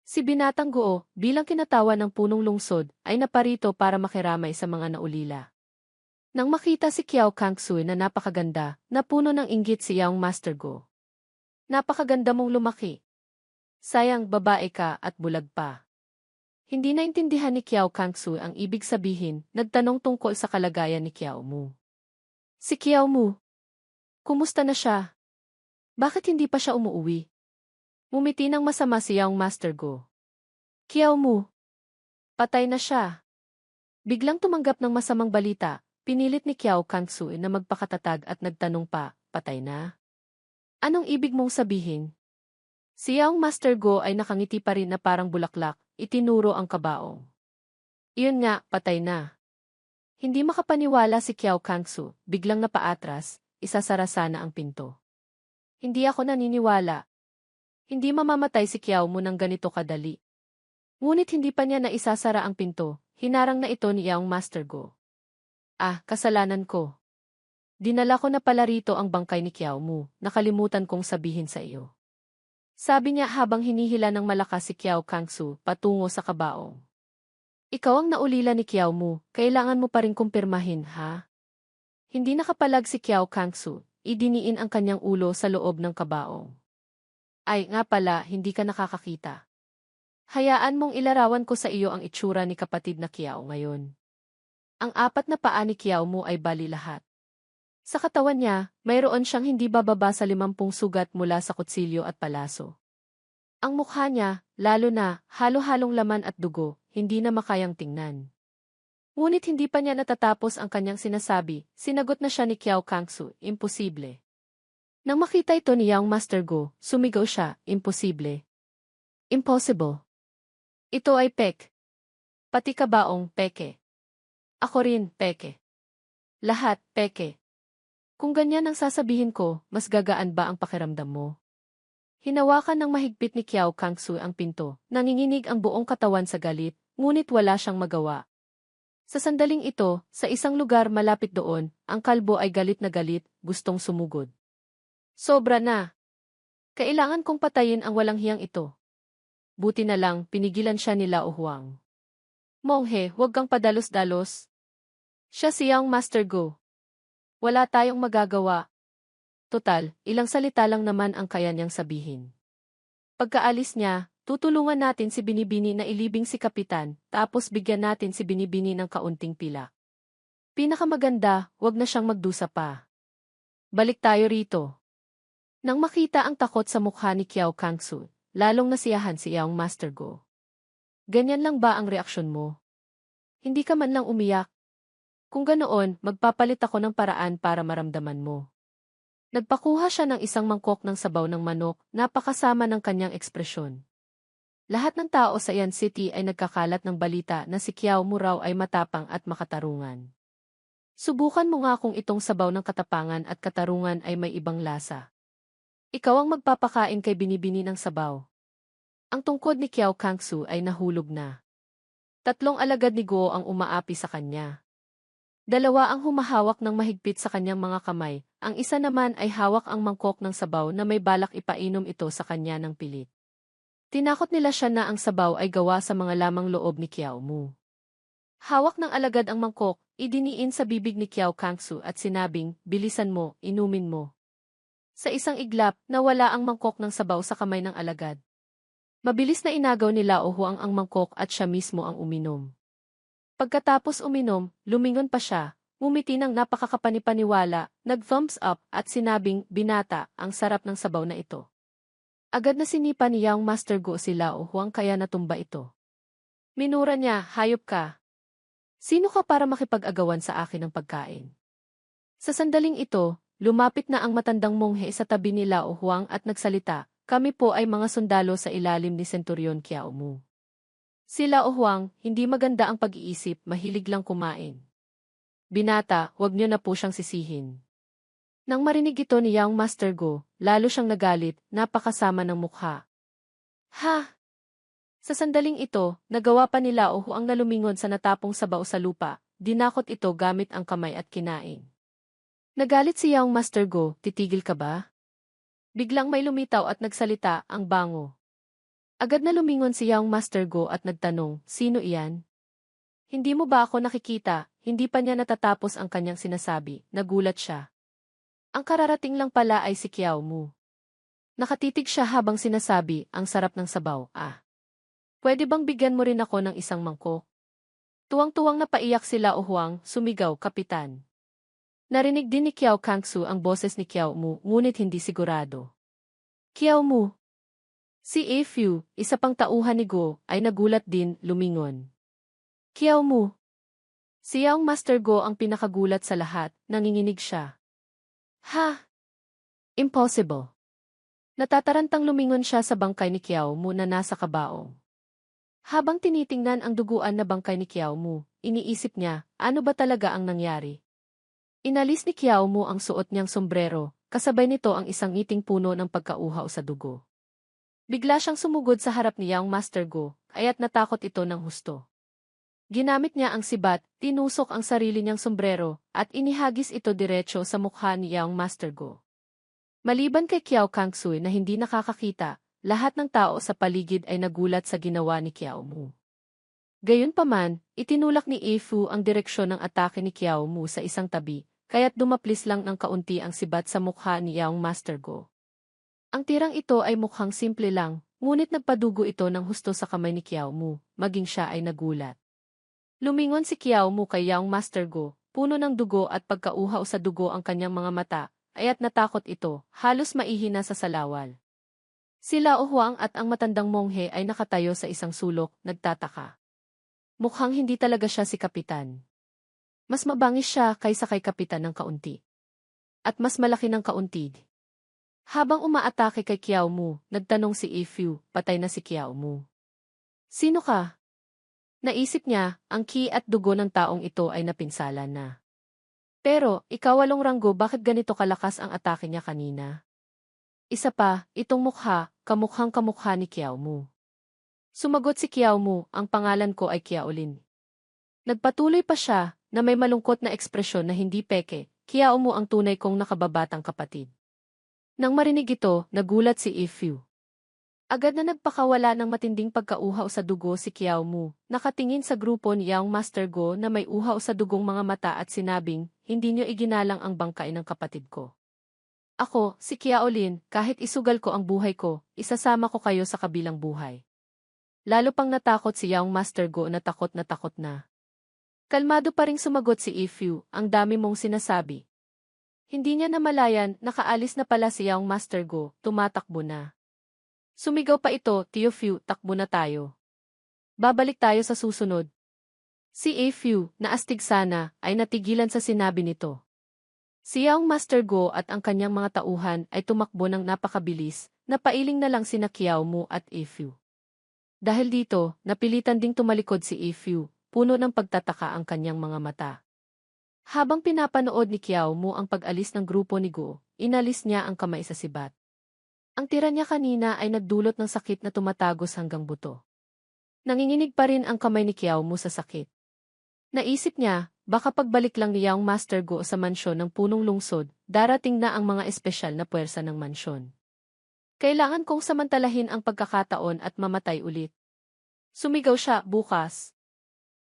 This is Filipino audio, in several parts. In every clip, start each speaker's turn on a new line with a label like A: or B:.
A: Si Binatang Guo, bilang kinatawan ng punong lungsod, ay naparito para makiramay sa mga naulila. Nang makita si Kiao Kangxui na napakaganda, napuno ng inggit si Yaong Master Go. Napakaganda mong lumaki. Sayang babae ka at bulag pa. Hindi naintindihan ni Kiao Kangxui ang ibig sabihin, nagtanong tungkol sa kalagayan ni Kiao Mu. Si Kiao Mu, kumusta na siya? Bakit hindi pa siya umuuwi? Ngumiti ng masama si Yaong Master Go. Kiao Mu, patay na siya. Biglang tumanggap ng masamang balita, pinilit ni Kiao Kangxui na magpakatatag at nagtanong pa, patay na? Anong ibig mong sabihin? Si Yaong Master Go ay nakangiti pa rin na parang bulaklak, itinuro ang kabaong. Iyon nga, patay na. Hindi makapaniwala si Kiao Kangxui, biglang napaatras, isasara sana ang pinto. Hindi ako naniniwala. Hindi mamamatay si Kiao Mu ng ganito kadali. Ngunit hindi pa niya na isasara ang pinto, hinarang na ito ni Yaong Master Go. Ah, kasalanan ko. Dinala ko na pala rito ang bangkay ni Kiao Mu, nakalimutan kong sabihin sa iyo. Sabi niya habang hinihila ng malakas si Kiao Kangxui patungo sa kabaong. Ikaw ang naulila ni Kiao Mu, kailangan mo pa rin kumpirmahin, ha? Hindi nakapalag si Kiao Kangxui, idiniin ang kanyang ulo sa loob ng kabaong. Ay, nga pala, hindi ka nakakakita. Hayaan mong ilarawan ko sa iyo ang itsura ni kapatid na Kiao ngayon. Ang apat na paa ni Kiao Mu ay bali lahat. Sa katawan niya, mayroon siyang hindi bababa sa 50 sugat mula sa kutsilyo at palaso. Ang mukha niya, lalo na, halo-halong laman at dugo, hindi na makayang tingnan. Ngunit hindi pa niya natatapos ang kanyang sinasabi, sinagot na siya ni Kiao Kangxui, imposible. Nang makita ito ni Yaong Master Go, sumigaw siya, imposible. Impossible. Ito ay pek. Pati kabaong, peke. Ako rin, peke. Lahat, peke. Kung ganyan ang sasabihin ko, mas gagaan ba ang pakiramdam mo? Hinawakan ng mahigpit ni Kiao Kangxui ang pinto, nanginginig ang buong katawan sa galit, ngunit wala siyang magawa. Sa sandaling ito, sa isang lugar malapit doon, ang kalbo ay galit na galit, gustong sumugod. Sobra na. Kailangan kong patayin ang walang hiyang ito. Buti na lang, pinigilan siya ni Lao Huang. Monghe, huwag kang padalos-dalos. Siya siyang Master Go. Wala tayong magagawa. Total, ilang salita lang naman ang kaya niyang sabihin. Pagkaalis niya, tutulungan natin si Binibini na ilibing si Kapitan, tapos bigyan natin si Binibini ng kaunting pila. Pinakamaganda, wag na siyang magdusa pa. Balik tayo rito. Nang makita ang takot sa mukha ni Kiao Kangxui, lalong nasiyahan si Yaong Master Go. Ganyan lang ba ang reaksyon mo? Hindi ka man lang umiyak. Kung ganoon, magpapalit ako ng paraan para maramdaman mo. Nagpakuha siya ng isang mangkok ng sabaw ng manok, napakasama ng kanyang ekspresyon. Lahat ng tao sa Yan City ay nagkakalat ng balita na si Kiao Mu raw ay matapang at makatarungan. Subukan mo nga kung itong sabaw ng katapangan at katarungan ay may ibang lasa. Ikaw ang magpapakain kay Binibini ng sabaw. Ang tungkod ni Kiao Kangxui ay nahulog na. 3 alagad ni Guo ang umaapi sa kanya. 2 ang humahawak ng mahigpit sa kanyang mga kamay, ang isa naman ay hawak ang mangkok ng sabaw na may balak ipainom ito sa kanya ng pilit. Tinakot nila siya na ang sabaw ay gawa sa mga lamang loob ni Kiao Mu. Hawak ng alagad ang mangkok, idiniin sa bibig ni Kiao Kangxui at sinabing, bilisan mo, inumin mo. Sa isang iglap, nawala ang mangkok ng sabaw sa kamay ng alagad. Mabilis na inagaw ni Lao Huang ang mangkok at siya mismo ang uminom. Pagkatapos uminom, lumingon pa siya, ngumiti ng napakakapanipaniwala, nag-thumbs up at sinabing, binata, ang sarap ng sabaw na ito. Agad na sinipa ni Yaong Master Go si Lao Huang kaya natumba ito. Minura niya, hayop ka. Sino ka para makipag-agawan sa akin ng pagkain? Sa sandaling ito, lumapit na ang matandang monghe sa tabi ni Lao Huang at nagsalita, kami po ay mga sundalo sa ilalim ni Centurion Kiao Mu. Si Lao Huang, hindi maganda ang pag-iisip, mahilig lang kumain. Binata, huwag niyo na po siyang sisihin. Nang marinig ito ni Yaong Master Go, lalo siyang nagalit, napakasama ng mukha. Ha! Sa sandaling ito, nagawa pa ni Lao Huang na lumingon sa natapong sabaw sa lupa, dinakot ito gamit ang kamay at kinain. Nagalit si Yaong Master Go, titigil ka ba? Biglang may lumitaw at nagsalita, ang bango. Agad na lumingon si Young Master Go at nagtanong, sino iyan? Hindi mo ba ako nakikita? Hindi pa niya natatapos ang kanyang sinasabi, nagulat siya. Ang kararating lang pala ay si Kiao Mu. Nakatitig siya habang sinasabi, ang sarap ng sabaw, ah. Pwede bang bigyan mo rin ako ng isang mangkok? Tuwang-tuwang napaiyak sila o Huang, sumigaw, Kapitan. Narinig din ni Kiao Kangsu ang boses ni Kiao Mu, ngunit hindi sigurado. Kiao Mu. Si A Fu, isa pang tauhan ni Go, ay nagulat din, lumingon. Kiao Mu. Si Young Master Go ang pinakagulat sa lahat, nanginginig siya. Ha? Impossible. Natatarantang lumingon siya sa bangkay ni Kiao Mu na nasa kabaong. Habang tinitingnan ang duguan na bangkay ni Kiao Mu, iniisip niya, ano ba talaga ang nangyari? Inalis ni Kiao Mu ang suot niyang sombrero, kasabay nito ang isang ngiting puno ng pagkauhaw sa dugo. Bigla siyang sumugod sa harap ni Young Master Go, kaya't natakot ito ng husto. Ginamit niya ang sibat, tinusok ang sarili niyang sombrero, at inihagis ito diretso sa mukha ni Young Master Go. Maliban kay Kiao Kangsu na hindi nakakakita, lahat ng tao sa paligid ay nagulat sa ginawa ni Kiao Mu. Gayunpaman, itinulak ni A Fu ang direksyon ng atake ni Kiao Mu sa isang tabi, kaya't dumaplis lang ng kaunti ang sibat sa mukha ni Young Master Go. Ang tirang ito ay mukhang simple lang, ngunit nagpadugo ito ng husto sa kamay ni Kiao Mu, maging siya ay nagulat. Lumingon si Kiao Mu kay Young Master Go, puno ng dugo at pagkauhaw sa dugo ang kanyang mga mata, aya't natakot ito, halos maihina sa salawal. Sila O Huang at ang matandang monghe ay nakatayo sa isang sulok, nagtataka. Mukhang hindi talaga siya si Kapitan. Mas mabangis siya kaysa kay Kapitan ng kaunti. At mas malaki ng kaunti. Habang umaatake kay Kiao Mu, nagtanong si A Fu, patay na si Kiao Mu. Sino ka? Naisip niya, ang ki at dugo ng taong ito ay napinsala na. Pero, ikaw walong ranggo, bakit ganito kalakas ang atake niya kanina? Isa pa, itong mukha, kamukhang kamukha ni Kiao Mu. Sumagot si Kiao Mu, ang pangalan ko ay Kiao Lin. Nagpatuloy pa siya, na may malungkot na ekspresyon na hindi peke, Kiao Mu ang tunay kong nakababatang kapatid. Nang marinig ito, nagulat si A Fu. Agad na nagpakawala ng matinding pagkauhaw sa dugo si Kiao Mu, nakatingin sa grupo ni Young Master Go na may uhaw sa dugong mga mata at sinabing, hindi niyo iginalang ang bangkay ng kapatid ko. Ako, si Kiao Lin, kahit isugal ko ang buhay ko, isasama ko kayo sa kabilang buhay. Lalo pang natakot si Young Master Go na takot na takot na. Kalmado pa ring sumagot si A Fu, ang dami mong sinasabi. Hindi niya namalayan, nakaalis na pala si Young Master Go, tumatakbo na. Sumigaw pa ito, Tio Fu, takbo na tayo. Babalik tayo sa susunod. Si A Fu, naastig sana, ay natigilan sa sinabi nito. Si Young Master Go at ang kanyang mga tauhan ay tumakbo ng napakabilis, napailing na lang sina Kiao Mu at A Fu. Dahil dito, napilitan ding tumalikod si A Fu, puno ng pagtataka ang kanyang mga mata. Habang pinapanood ni Kiao Mu ang pag-alis ng grupo ni Go, inalis niya ang kamay sa sibat. Ang tira niya kanina ay nagdulot ng sakit na tumatagos hanggang buto. Nanginginig pa rin ang kamay ni Kiao Mu sa sakit. Naisip niya, baka pagbalik lang ni Young Master Go sa mansyon ng punong lungsod, darating na ang mga espesyal na puwersa ng mansyon. Kailangan kong samantalahin ang pagkakataon at mamatay ulit. Sumigaw siya, bukas.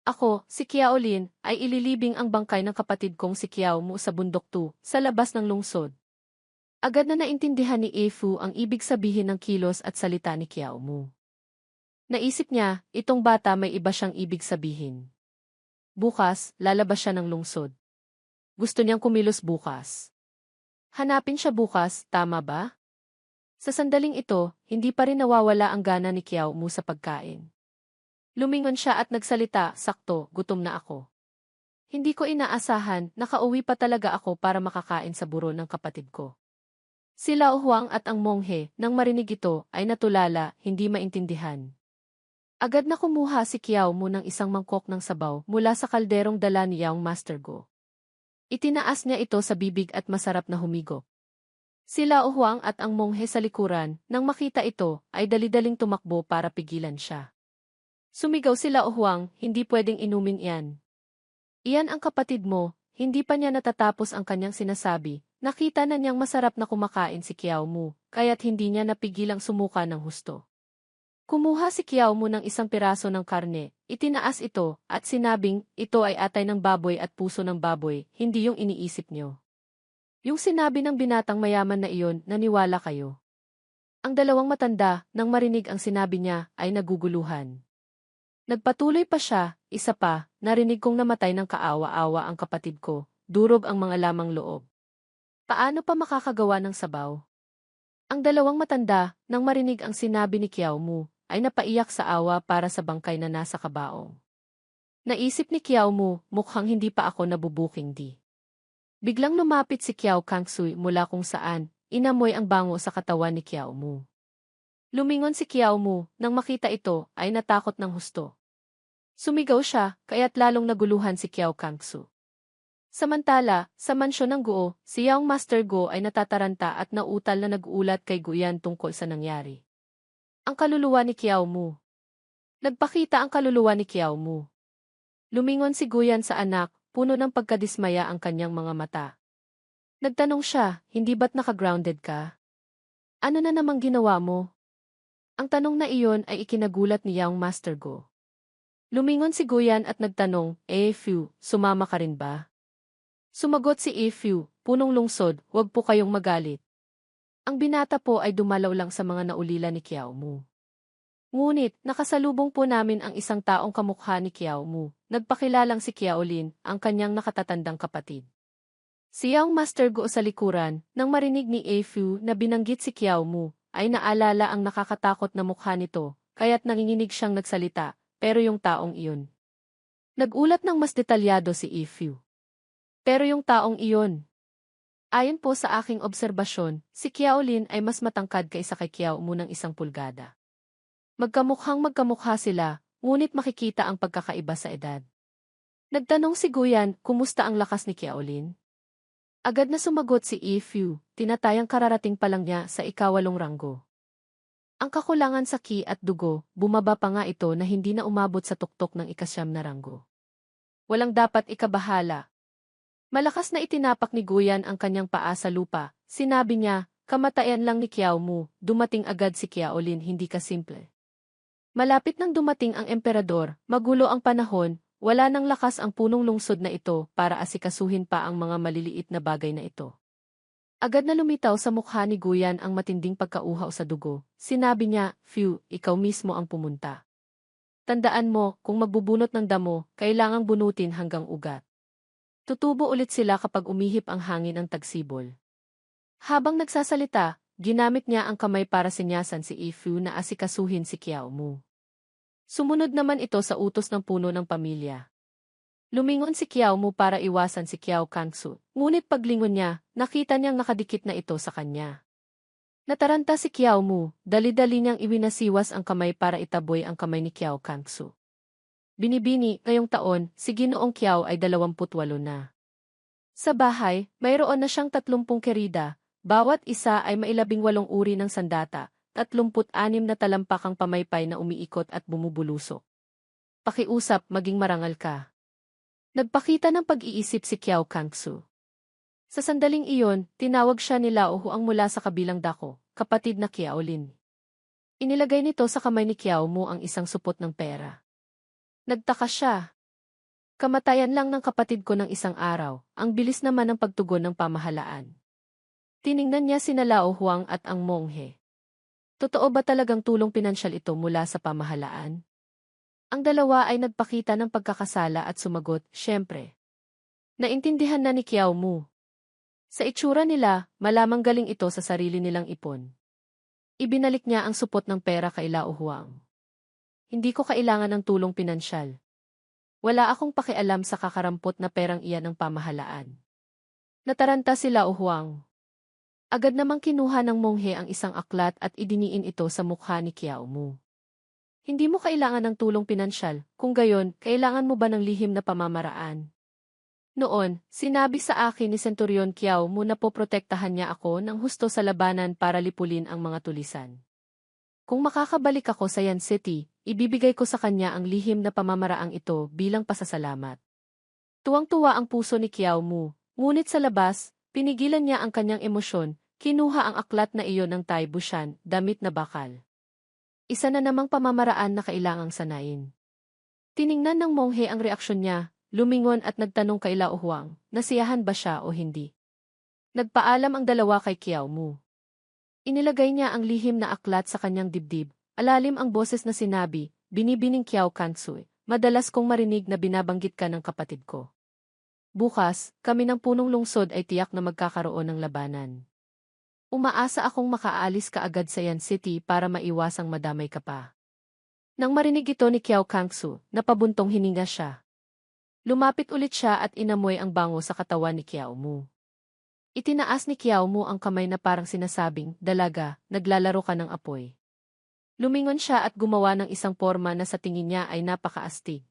A: Ako, si Kiao Lin, ay ililibing ang bangkay ng kapatid kong si Kiao Mu sa bundok 2, sa labas ng lungsod. Agad na naintindihan ni A Fu ang ibig sabihin ng kilos at salita ni Kiao Mu. Naisip niya, itong bata may iba siyang ibig sabihin. Bukas, lalabas siya ng lungsod. Gusto niyang kumilos bukas. Hanapin siya bukas, tama ba? Sa sandaling ito, hindi pa rin nawawala ang gana ni Kiao Mu sa pagkain. Lumingon siya at nagsalita, sakto, gutom na ako. Hindi ko inaasahan, nakauwi pa talaga ako para makakain sa buro ng kapatid ko. Sila O Huang at ang monghe, nang marinig ito, ay natulala, hindi maintindihan. Agad na kumuha si Kiao Mu ng isang mangkok ng sabaw mula sa kalderong dala ni Young Master Go. Itinaas niya ito sa bibig at masarap na humigop. Sila O Huang at ang monghe sa likuran, nang makita ito, ay dali-daling tumakbo para pigilan siya. Sumigaw sila O Huang, hindi pwedeng inumin iyan. Iyan ang kapatid mo, hindi pa niya natatapos ang kanyang sinasabi, nakita na niyang masarap na kumakain si Kiao Mu, kaya't hindi niya napigilang sumuka ng husto. Kumuha si Kiao Mu ng isang piraso ng karne, itinaas ito, at sinabing, ito ay atay ng baboy at puso ng baboy, hindi yung iniisip nyo. Yung sinabi ng binatang mayaman na iyon, naniwala kayo. Ang dalawang matanda, nang marinig ang sinabi niya, ay naguguluhan. Nagpatuloy pa siya, isa pa, narinig kong namatay ng kaawa-awa ang kapatid ko, durog ang mga lamang loob. Paano pa makakagawa ng sabaw? Ang dalawang matanda, nang marinig ang sinabi ni Kiao Mu, ay napaiyak sa awa para sa bangkay na nasa kabaong. Naisip ni Kiao Mu, mukhang hindi pa ako nabubuking di. Biglang lumapit si Kiao Kangsui mula kung saan, inamoy ang bango sa katawan ni Kiao Mu. Lumingon si Kiao Mu, nang makita ito, ay natakot ng husto. Sumigaw siya, kaya't lalong naguluhan si Kiao Kangsu. Samantala, sa mansyon ng Guo, si Yaong Master Go ay natataranta at nautal na nag-uulat kay Guyan tungkol sa nangyari. Ang kaluluwa ni Kiao Mu. Nagpakita ang kaluluwa ni Kiao Mu. Lumingon si Guyan sa anak, puno ng pagkadismaya ang kanyang mga mata. Nagtanong siya, hindi ba't naka-grounded ka? Ano na namang ginawa mo? Ang tanong na iyon ay ikinagulat ni Yaong Master Go. Lumingon si Guyan at nagtanong, Fu, sumama ka rin ba? Sumagot si Fu, punong lungsod, huwag po kayong magalit. Ang binata po ay dumalaw lang sa mga naulila ni Kiao Mu. Ngunit, nakasalubong po namin ang isang taong kamukha ni Kiao Mu. Nagpakilalang si Kiao Lin, ang kanyang nakatatandang kapatid. Si Yaong Master Go sa likuran, nang marinig ni Fu na binanggit si Kiao Mu, ay naalala ang nakakatakot na mukha nito, kaya't nanginginig siyang nagsalita, pero yung taong iyon. Nagulat ng mas detalyado si Fu. Pero yung taong iyon. Ayon po sa aking obserbasyon, si Kiao Lin ay mas matangkad kaysa kay Kiao Mu ng 1 pulgada. Magkamukha sila, ngunit makikita ang pagkakaiba sa edad. Nagtanong si Guyan, kumusta ang lakas ni Kiao Lin? Agad na sumagot si Fu, tinatayang kararating pa lang niya sa 8 ranggo. Ang kakulangan sa ki at dugo, bumaba pa nga ito na hindi na umabot sa tuktok ng 9 na ranggo. Walang dapat ikabahala. Malakas na itinapak ni Guyan ang kanyang paa sa lupa, sinabi niya, kamatayan lang ni Kiao Mu, dumating agad si Kiao Lin hindi kasimple. Malapit nang dumating ang emperador, magulo ang panahon, wala nang lakas ang punong lungsod na ito para asikasuhin pa ang mga maliliit na bagay na ito. Agad na lumitaw sa mukha ni Guyan ang matinding pagkauhaw sa dugo. Sinabi niya, Fu, ikaw mismo ang pumunta. Tandaan mo, kung magbubunot ng damo, kailangang bunutin hanggang ugat. Tutubo ulit sila kapag umihip ang hangin ng tagsibol. Habang nagsasalita, ginamit niya ang kamay para sinyasan si Fu na asikasuhin si Kiao Mu. Sumunod naman ito sa utos ng puno ng pamilya. Lumingon si Kiao Mu para iwasan si Kiao Kangsu, ngunit paglingon niya, nakita niyang nakadikit na ito sa kanya. Nataranta si Kiao Mu, dali-dali niyang iwinasiwas ang kamay para itaboy ang kamay ni Kiao Kangsu. Binibini, ngayong taon, si Ginoong Kiao ay 28 na. Sa bahay, mayroon na siyang 30 kerida, bawat isa ay may 18 uri ng sandata, 36 na talampakang pamaypay na umiikot at bumubulusok. Pakiusap, maging marangal ka. Nagpakita ng pag-iisip si Kiao Kangsu. Sa sandaling iyon, tinawag siya ni Lao Huang mula sa kabilang dako, kapatid na Kiao Lin. Inilagay nito sa kamay ni Kiao Mu ang isang supot ng pera. Nagtaka siya. Kamatayan lang ng kapatid ko ng 1 araw, ang bilis naman ng pagtugon ng pamahalaan. Tiningnan niya sina Lao Huang at ang monghe. Totoo ba talagang tulong pinansyal ito mula sa pamahalaan? Ang dalawa ay nagpakita ng pagkakasala at sumagot, syempre. Naintindihan na ni Kiao Mu. Sa itsura nila, malamang galing ito sa sarili nilang ipon. Ibinalik niya ang supot ng pera kay Lao Huang. Hindi ko kailangan ng tulong pinansyal. Wala akong pakialam sa kakarampot na perang iyan ng pamahalaan. Nataranta si Lao Huang. Agad namang kinuha ng monghe ang isang aklat at idiniin ito sa mukha ni Kiao Mu. Hindi mo kailangan ng tulong pinansyal, kung gayon, kailangan mo ba ng lihim na pamamaraan? Noon, sinabi sa akin ni Centurion Kiao Mu na poprotektahan niya ako ng husto sa labanan para lipulin ang mga tulisan. Kung makakabalik ako sa Yan City, ibibigay ko sa kanya ang lihim na pamamaraang ito bilang pasasalamat. Tuwang-tuwa ang puso ni Kiao Mu, ngunit sa labas, pinigilan niya ang kanyang emosyon, kinuha ang aklat na iyon ng Tai Bushan, damit na bakal. Isa na namang pamamaraan na kailangang sanayin. Tiningnan ng monghe ang reaksyon niya, lumingon at nagtanong kay Lao Huang, nasiyahan ba siya o hindi. Nagpaalam ang dalawa kay Kiao Mu. Inilagay niya ang lihim na aklat sa kanyang dibdib, alalim ang boses na sinabi, binibining Kiao Kangsui, madalas kong marinig na binabanggit ka ng kapatid ko. Bukas, kami ng punong lungsod ay tiyak na magkakaroon ng labanan. Umaasa akong makaalis ka agad sa Yan City para maiwasang madamay ka pa. Nang marinig ito ni Kiao Kangsu, napabuntong hininga siya. Lumapit ulit siya at inamoy ang bango sa katawan ni Kiao Mu. Itinaas ni Kiao Mu ang kamay na parang sinasabing, dalaga, naglalaro ka ng apoy. Lumingon siya at gumawa ng isang forma na sa tingin niya ay napakaastig.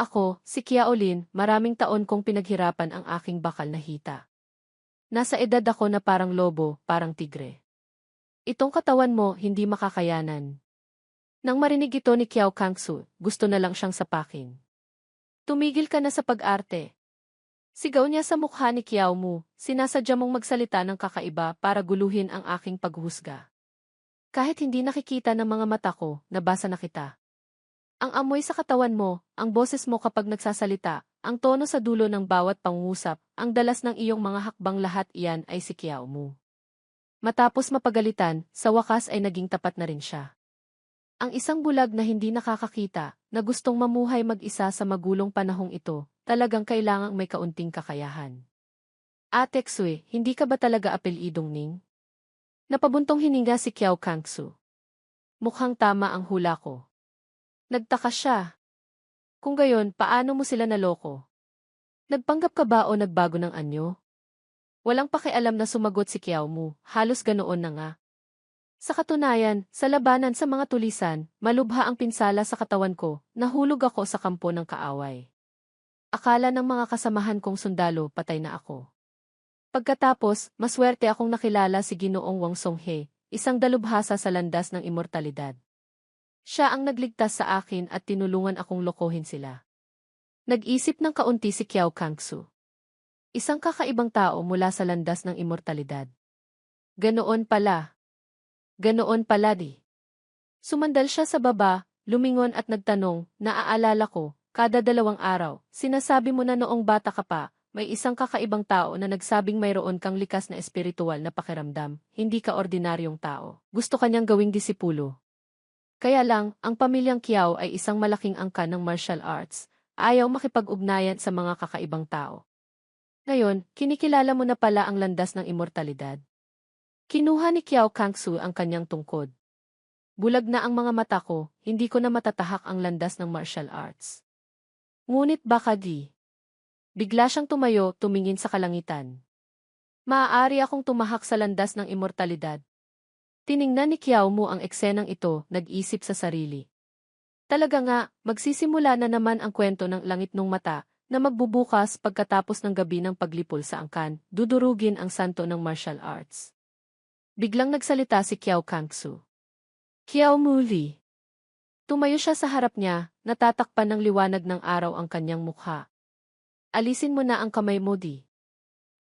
A: Ako, si Kiao Lin, maraming taon kong pinaghirapan ang aking bakal na hita. Nasa edad ako na parang lobo, parang tigre. Itong katawan mo, hindi makakayanan. Nang marinig ito ni Kiao Kangsu, gusto na lang siyang sapakin. Tumigil ka na sa pag-arte. Sigaw niya sa mukha ni Kiao Mu, sinasadya mong magsalita ng kakaiba para guluhin ang aking paghusga. Kahit hindi nakikita ng mga mata ko, nabasa na kita. Ang amoy sa katawan mo, ang boses mo kapag nagsasalita, ang tono sa dulo ng bawat pangungusap, ang dalas ng iyong mga hakbang lahat iyan ay si Kiao Mu. Matapos mapagalitan, sa wakas ay naging tapat na rin siya. Ang isang bulag na hindi nakakakita, na gustong mamuhay mag-isa sa magulong panahong ito, talagang kailangang may kaunting kakayahan. Ate Xue, hindi ka ba talaga apelyidong Ning? Napabuntong hininga si Kiao Kangsu. Mukhang tama ang hula ko. Nagtaka siya. Kung gayon, paano mo sila naloko? Nagpanggap ka ba o nagbago ng anyo? Walang pakialam na sumagot si Kiao Mu, halos ganoon na nga. Sa katunayan, sa labanan sa mga tulisan, malubha ang pinsala sa katawan ko, nahulog ako sa kampo ng kaaway. Akala ng mga kasamahan kong sundalo, patay na ako. Pagkatapos, maswerte akong nakilala si Ginoong Wang Songhe, isang dalubhasa sa landas ng immortalidad. Siya ang nagligtas sa akin at tinulungan akong lokohin sila. Nag-isip ng kaunti si Kiao Kangsu. Isang kakaibang tao mula sa landas ng immortalidad. Ganoon pala. Ganoon pala di. Sumandal siya sa baba, lumingon at nagtanong, naaalala ko, kada 2 araw, sinasabi mo na noong bata ka pa, may isang kakaibang tao na nagsabing mayroon kang likas na espiritual na pakiramdam, hindi ka ordinaryong tao. Gusto kanyang gawing disipulo. Kaya lang, ang pamilyang Kiao ay isang malaking angkan ng martial arts, ayaw makipag-ugnayan sa mga kakaibang tao. Ngayon, kinikilala mo na pala ang landas ng immortalidad. Kinuha ni Kiao Kangsu ang kanyang tungkod. Bulag na ang mga mata ko, hindi ko na matatahak ang landas ng martial arts. Ngunit baka di. Bigla siyang tumayo, tumingin sa kalangitan. Maaari akong tumahak sa landas ng immortalidad. Tiningnan ni Kiao Mu ang eksenang ito, nag-isip sa sarili. Talaga nga, magsisimula na naman ang kwento ng langit ng mata, na magbubukas pagkatapos ng gabi ng paglipol sa angkan, dudurugin ang santo ng martial arts. Biglang nagsalita si Kiao Kangsu. Kiao Mu Li. Tumayo siya sa harap niya, natatakpan ng liwanag ng araw ang kanyang mukha. Alisin mo na ang kamay mo di.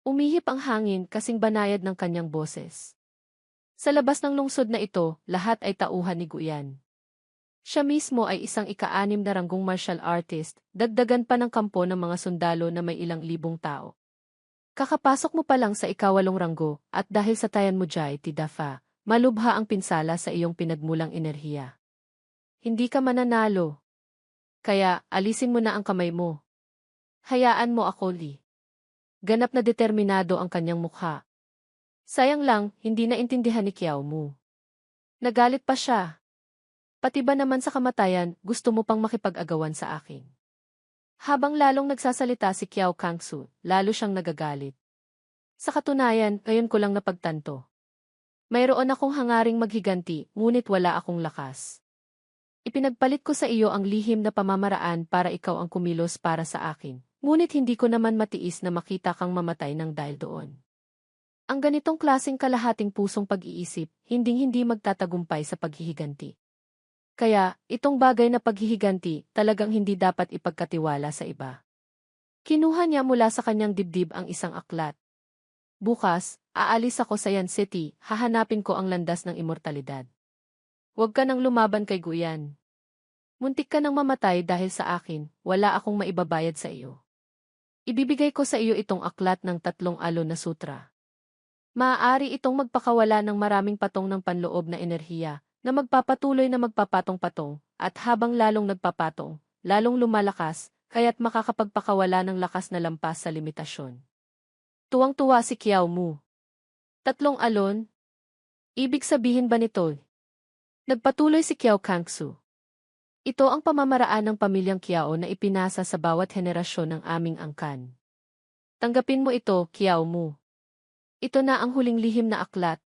A: Umihip ang hangin kasing banayad ng kanyang boses. Sa labas ng lungsod na ito, lahat ay tauhan ni Guyan. Siya mismo ay isang ika-6 na ranggong martial artist, dagdagan pa ng kampo ng mga sundalo na may ilang libong tao. Kakapasok mo pa lang sa ika-8 ranggo, at dahil sa tayan mo jay tidafa, malubha ang pinsala sa iyong pinagmulang enerhiya. Hindi ka mananalo. Kaya, alisin mo na ang kamay mo. Hayaan mo ako, Li. Ganap na determinado ang kanyang mukha. Sayang lang, hindi naintindihan ni Kiao Mu. Nagalit pa siya. Pati ba naman sa kamatayan, gusto mo pang makipag-agawan sa akin? Habang lalong nagsasalita si Kiao Kangsu, lalo siyang nagagalit. Sa katunayan, ngayon ko lang napagtanto. Mayroon akong hangaring maghiganti, ngunit wala akong lakas. Ipinagpalit ko sa iyo ang lihim na pamamaraan para ikaw ang kumilos para sa akin, ngunit hindi ko naman matiis na makita kang mamatay ng dahil doon. Ang ganitong klaseng kalahating pusong pag-iisip, hinding-hindi magtatagumpay sa paghihiganti. Kaya, itong bagay na paghihiganti, talagang hindi dapat ipagkatiwala sa iba. Kinuha niya mula sa kanyang dibdib ang isang aklat. Bukas, aalis ako sa Yan City, hahanapin ko ang landas ng immortalidad. Huwag ka nang lumaban kay Guyan. Muntik ka nang mamatay dahil sa akin, wala akong maibabayad sa iyo. Ibibigay ko sa iyo itong aklat ng 3 alon na sutra. Maaari itong magpakawala ng maraming patong ng panloob na enerhiya, na magpapatuloy na magpapatong-patong, at habang lalong nagpapatong, lalong lumalakas, kaya't makakapagpakawala ng lakas na lampas sa limitasyon. Tuwang-tuwa si Kiao Mu. 3 alon? Ibig sabihin ba nito? Nagpatuloy si Kiao Kangsu. Ito ang pamamaraan ng pamilyang Kiao na ipinasa sa bawat henerasyon ng aming angkan. Tanggapin mo ito, Kiao Mu. Ito na ang huling lihim na aklat.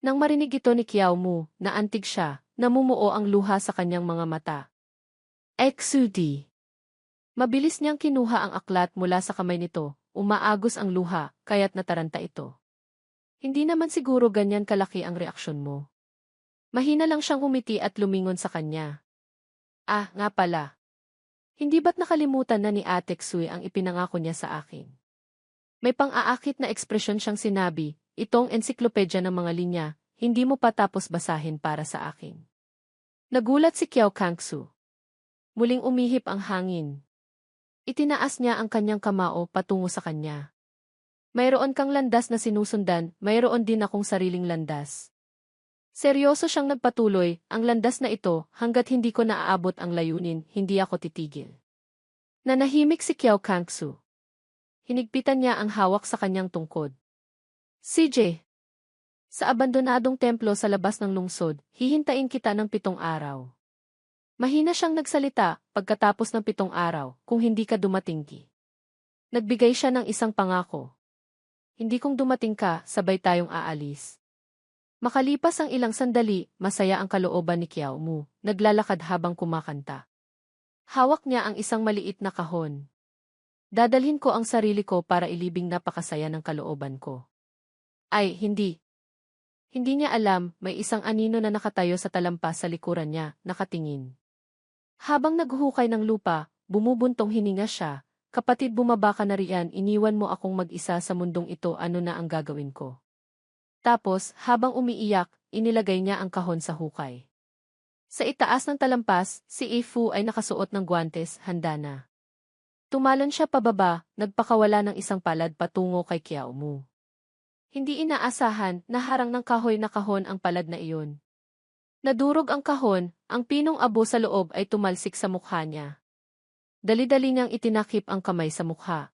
A: Nang marinig ito ni Kiao Mu, naantig siya, namumuo ang luha sa kanyang mga mata. Exudi. Mabilis niyang kinuha ang aklat mula sa kamay nito, umaagos ang luha, kaya't nataranta ito. Hindi naman siguro ganyan kalaki ang reaksyon mo. Mahina lang siyang umiti at lumingon sa kanya. Ah, nga pala. Hindi ba't nakalimutan na ni Ate Xue ang ipinangako niya sa akin? May pang-aakit na ekspresyon siyang sinabi, itong ensiklopedya ng mga linya, hindi mo pa tapos basahin para sa akin. Nagulat si Kiao Kangsu. Muling umihip ang hangin. Itinaas niya ang kanyang kamao patungo sa kanya. Mayroon kang landas na sinusundan, mayroon din akong sariling landas. Seryoso siyang nagpatuloy, ang landas na ito, hanggat hindi ko naaabot ang layunin, hindi ako titigil. Nanahimik si Kiao Kangsu. Hinigpitan niya ang hawak sa kanyang tungkod. CJ. Sa abandonadong templo sa labas ng lungsod, hihintayin kita ng 7 araw. Mahina siyang nagsalita, pagkatapos ng 7 araw, kung hindi ka dumating ki. Nagbigay siya ng isang pangako. Hindi kung dumating ka, sabay tayong aalis. Makalipas ang ilang sandali, masaya ang kalooban ni Kiao Mu, naglalakad habang kumakanta. Hawak niya ang isang maliit na kahon. Dadalhin ko ang sarili ko para ilibing napakasaya ng kalooban ko. Ay, hindi. Hindi niya alam, may isang anino na nakatayo sa talampas sa likuran niya, nakatingin. Habang naghuhukay ng lupa, bumubuntong hininga siya, kapatid bumaba ka na riyan, iniwan mo akong mag-isa sa mundong ito, ano na ang gagawin ko? Tapos, habang umiiyak, inilagay niya ang kahon sa hukay. Sa itaas ng talampas, si Ifu ay nakasuot ng guwantes, handa na. Tumalon siya pababa, nagpakawala ng isang palad patungo kay Kiao Mu. Hindi inaasahan, naharang ng kahoy na kahon ang palad na iyon. Nadurog ang kahon, ang pinong abo sa loob ay tumalsik sa mukha niya. Dali-dali niyang itinakip ang kamay sa mukha.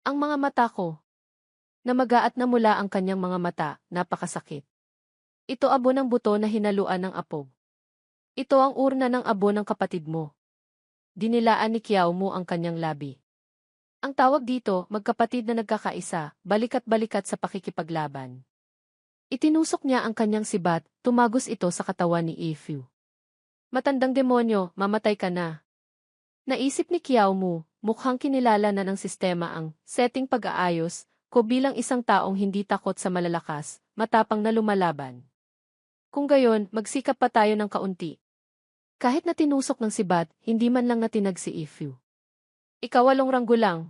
A: Ang mga mata ko. Namaga at namula ang kanyang mga mata, napakasakit. Ito abo ng buto na hinaluan ng apog. Ito ang urna ng abo ng kapatid mo. Dinilaan ni Kiao Mu ang kanyang labi. Ang tawag dito, magkapatid na nagkakaisa, balikat-balikat sa pakikipaglaban. Itinusok niya ang kanyang sibat, tumagos ito sa katawan ni Ifu. Matandang demonyo, mamatay ka na. Naisip ni Kiao Mu, mukhang kinilala na ng sistema ang setting pag-aayos, ko bilang isang taong hindi takot sa malalakas, matapang na lumalaban. Kung gayon, magsikap pa tayo ng kaunti. Kahit na tinusok ng sibat, hindi man lang natinag si Ifu. Ikawalong ranggulang.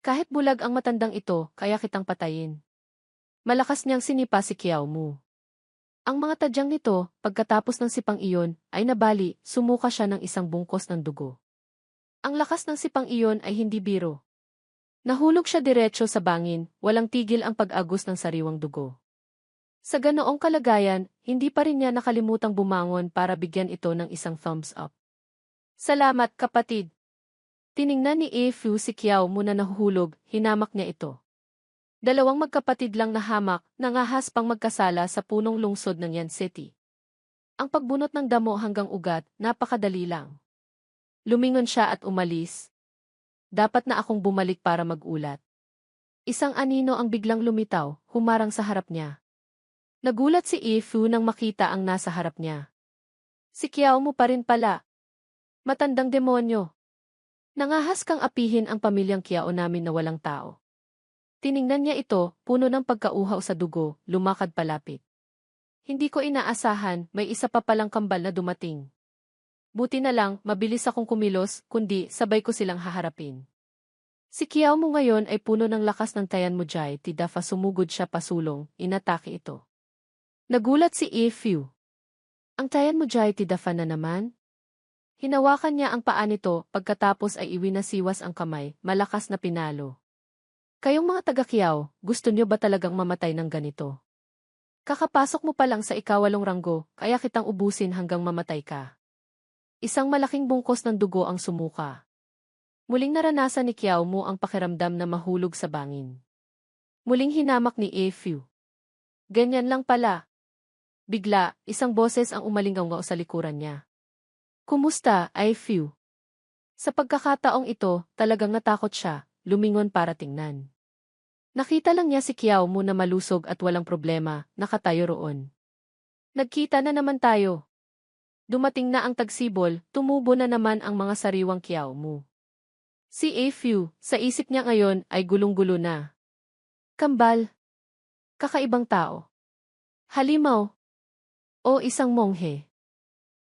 A: Kahit bulag ang matandang ito, kaya kitang patayin. Malakas niyang sinipa si Kiao Mu. Ang mga tadyang nito, pagkatapos ng sipang iyon, ay nabali, sumuka siya ng isang bungkos ng dugo. Ang lakas ng sipang iyon ay hindi biro. Nahulog siya diretso sa bangin, walang tigil ang pag-agos ng sariwang dugo. Sa ganoong kalagayan, hindi pa rin niya nakalimutang bumangon para bigyan ito ng isang thumbs up. Salamat, kapatid. Tiningnan ni Ifu si Kiao Mu na nahuhulog, hinamak niya ito. Dalawang magkapatid lang na hamak, nangahas pang magkasala sa punong lungsod ng Yan City. Ang pagbunot ng damo hanggang ugat, napakadali lang. Lumingon siya at umalis. Dapat na akong bumalik para mag-ulat. Isang anino ang biglang lumitaw, humarang sa harap niya. Nagulat si Ifu nang makita ang nasa harap niya. Si Kiao Mu pa rin pala. Matandang demonyo. Nangahas kang apihin ang pamilyang Kiao namin na walang tao. Tiningnan niya ito, puno ng pagkauhaw sa dugo, lumakad palapit. Hindi ko inaasahan, may isa pa palang kambal na dumating. Buti na lang, mabilis akong kumilos, kundi sabay ko silang haharapin. Si Kiao Mu ngayon ay puno ng lakas ng Tayan Mujay, Tidafa sumugod siya pasulong, inatake ito. Nagulat si Ifu. Ang tiyan mo Jai Tidafa na naman? Hinawakan niya ang paa nito pagkatapos ay iwinasiwas ang kamay, malakas na pinalo. Kayong mga taga-Kiao, gusto niyo ba talagang mamatay ng ganito? Kakapasok mo pa lang sa ikawalong ranggo, kaya kitang ubusin hanggang mamatay ka. Isang malaking bungkos ng dugo ang sumuka. Muling naranasan ni Kiao Mu ang pakiramdam na mahulog sa bangin. Muling hinamak ni A Few. Ganyan lang pala. Bigla, isang boses ang umalingaw sa likuran niya. Kumusta, A Few? Sa pagkakataong ito, talagang natakot siya, lumingon para tingnan. Nakita lang niya si Kiao Mu na malusog at walang problema, nakatayo roon. Nagkita na naman tayo. Dumating na ang tagsibol, tumubo na naman ang mga sariwang Kiao Mu. Si A Few, sa isip niya ngayon ay gulong-gulo na. Kambal. Kakaibang tao. Halimaw. O isang monghe.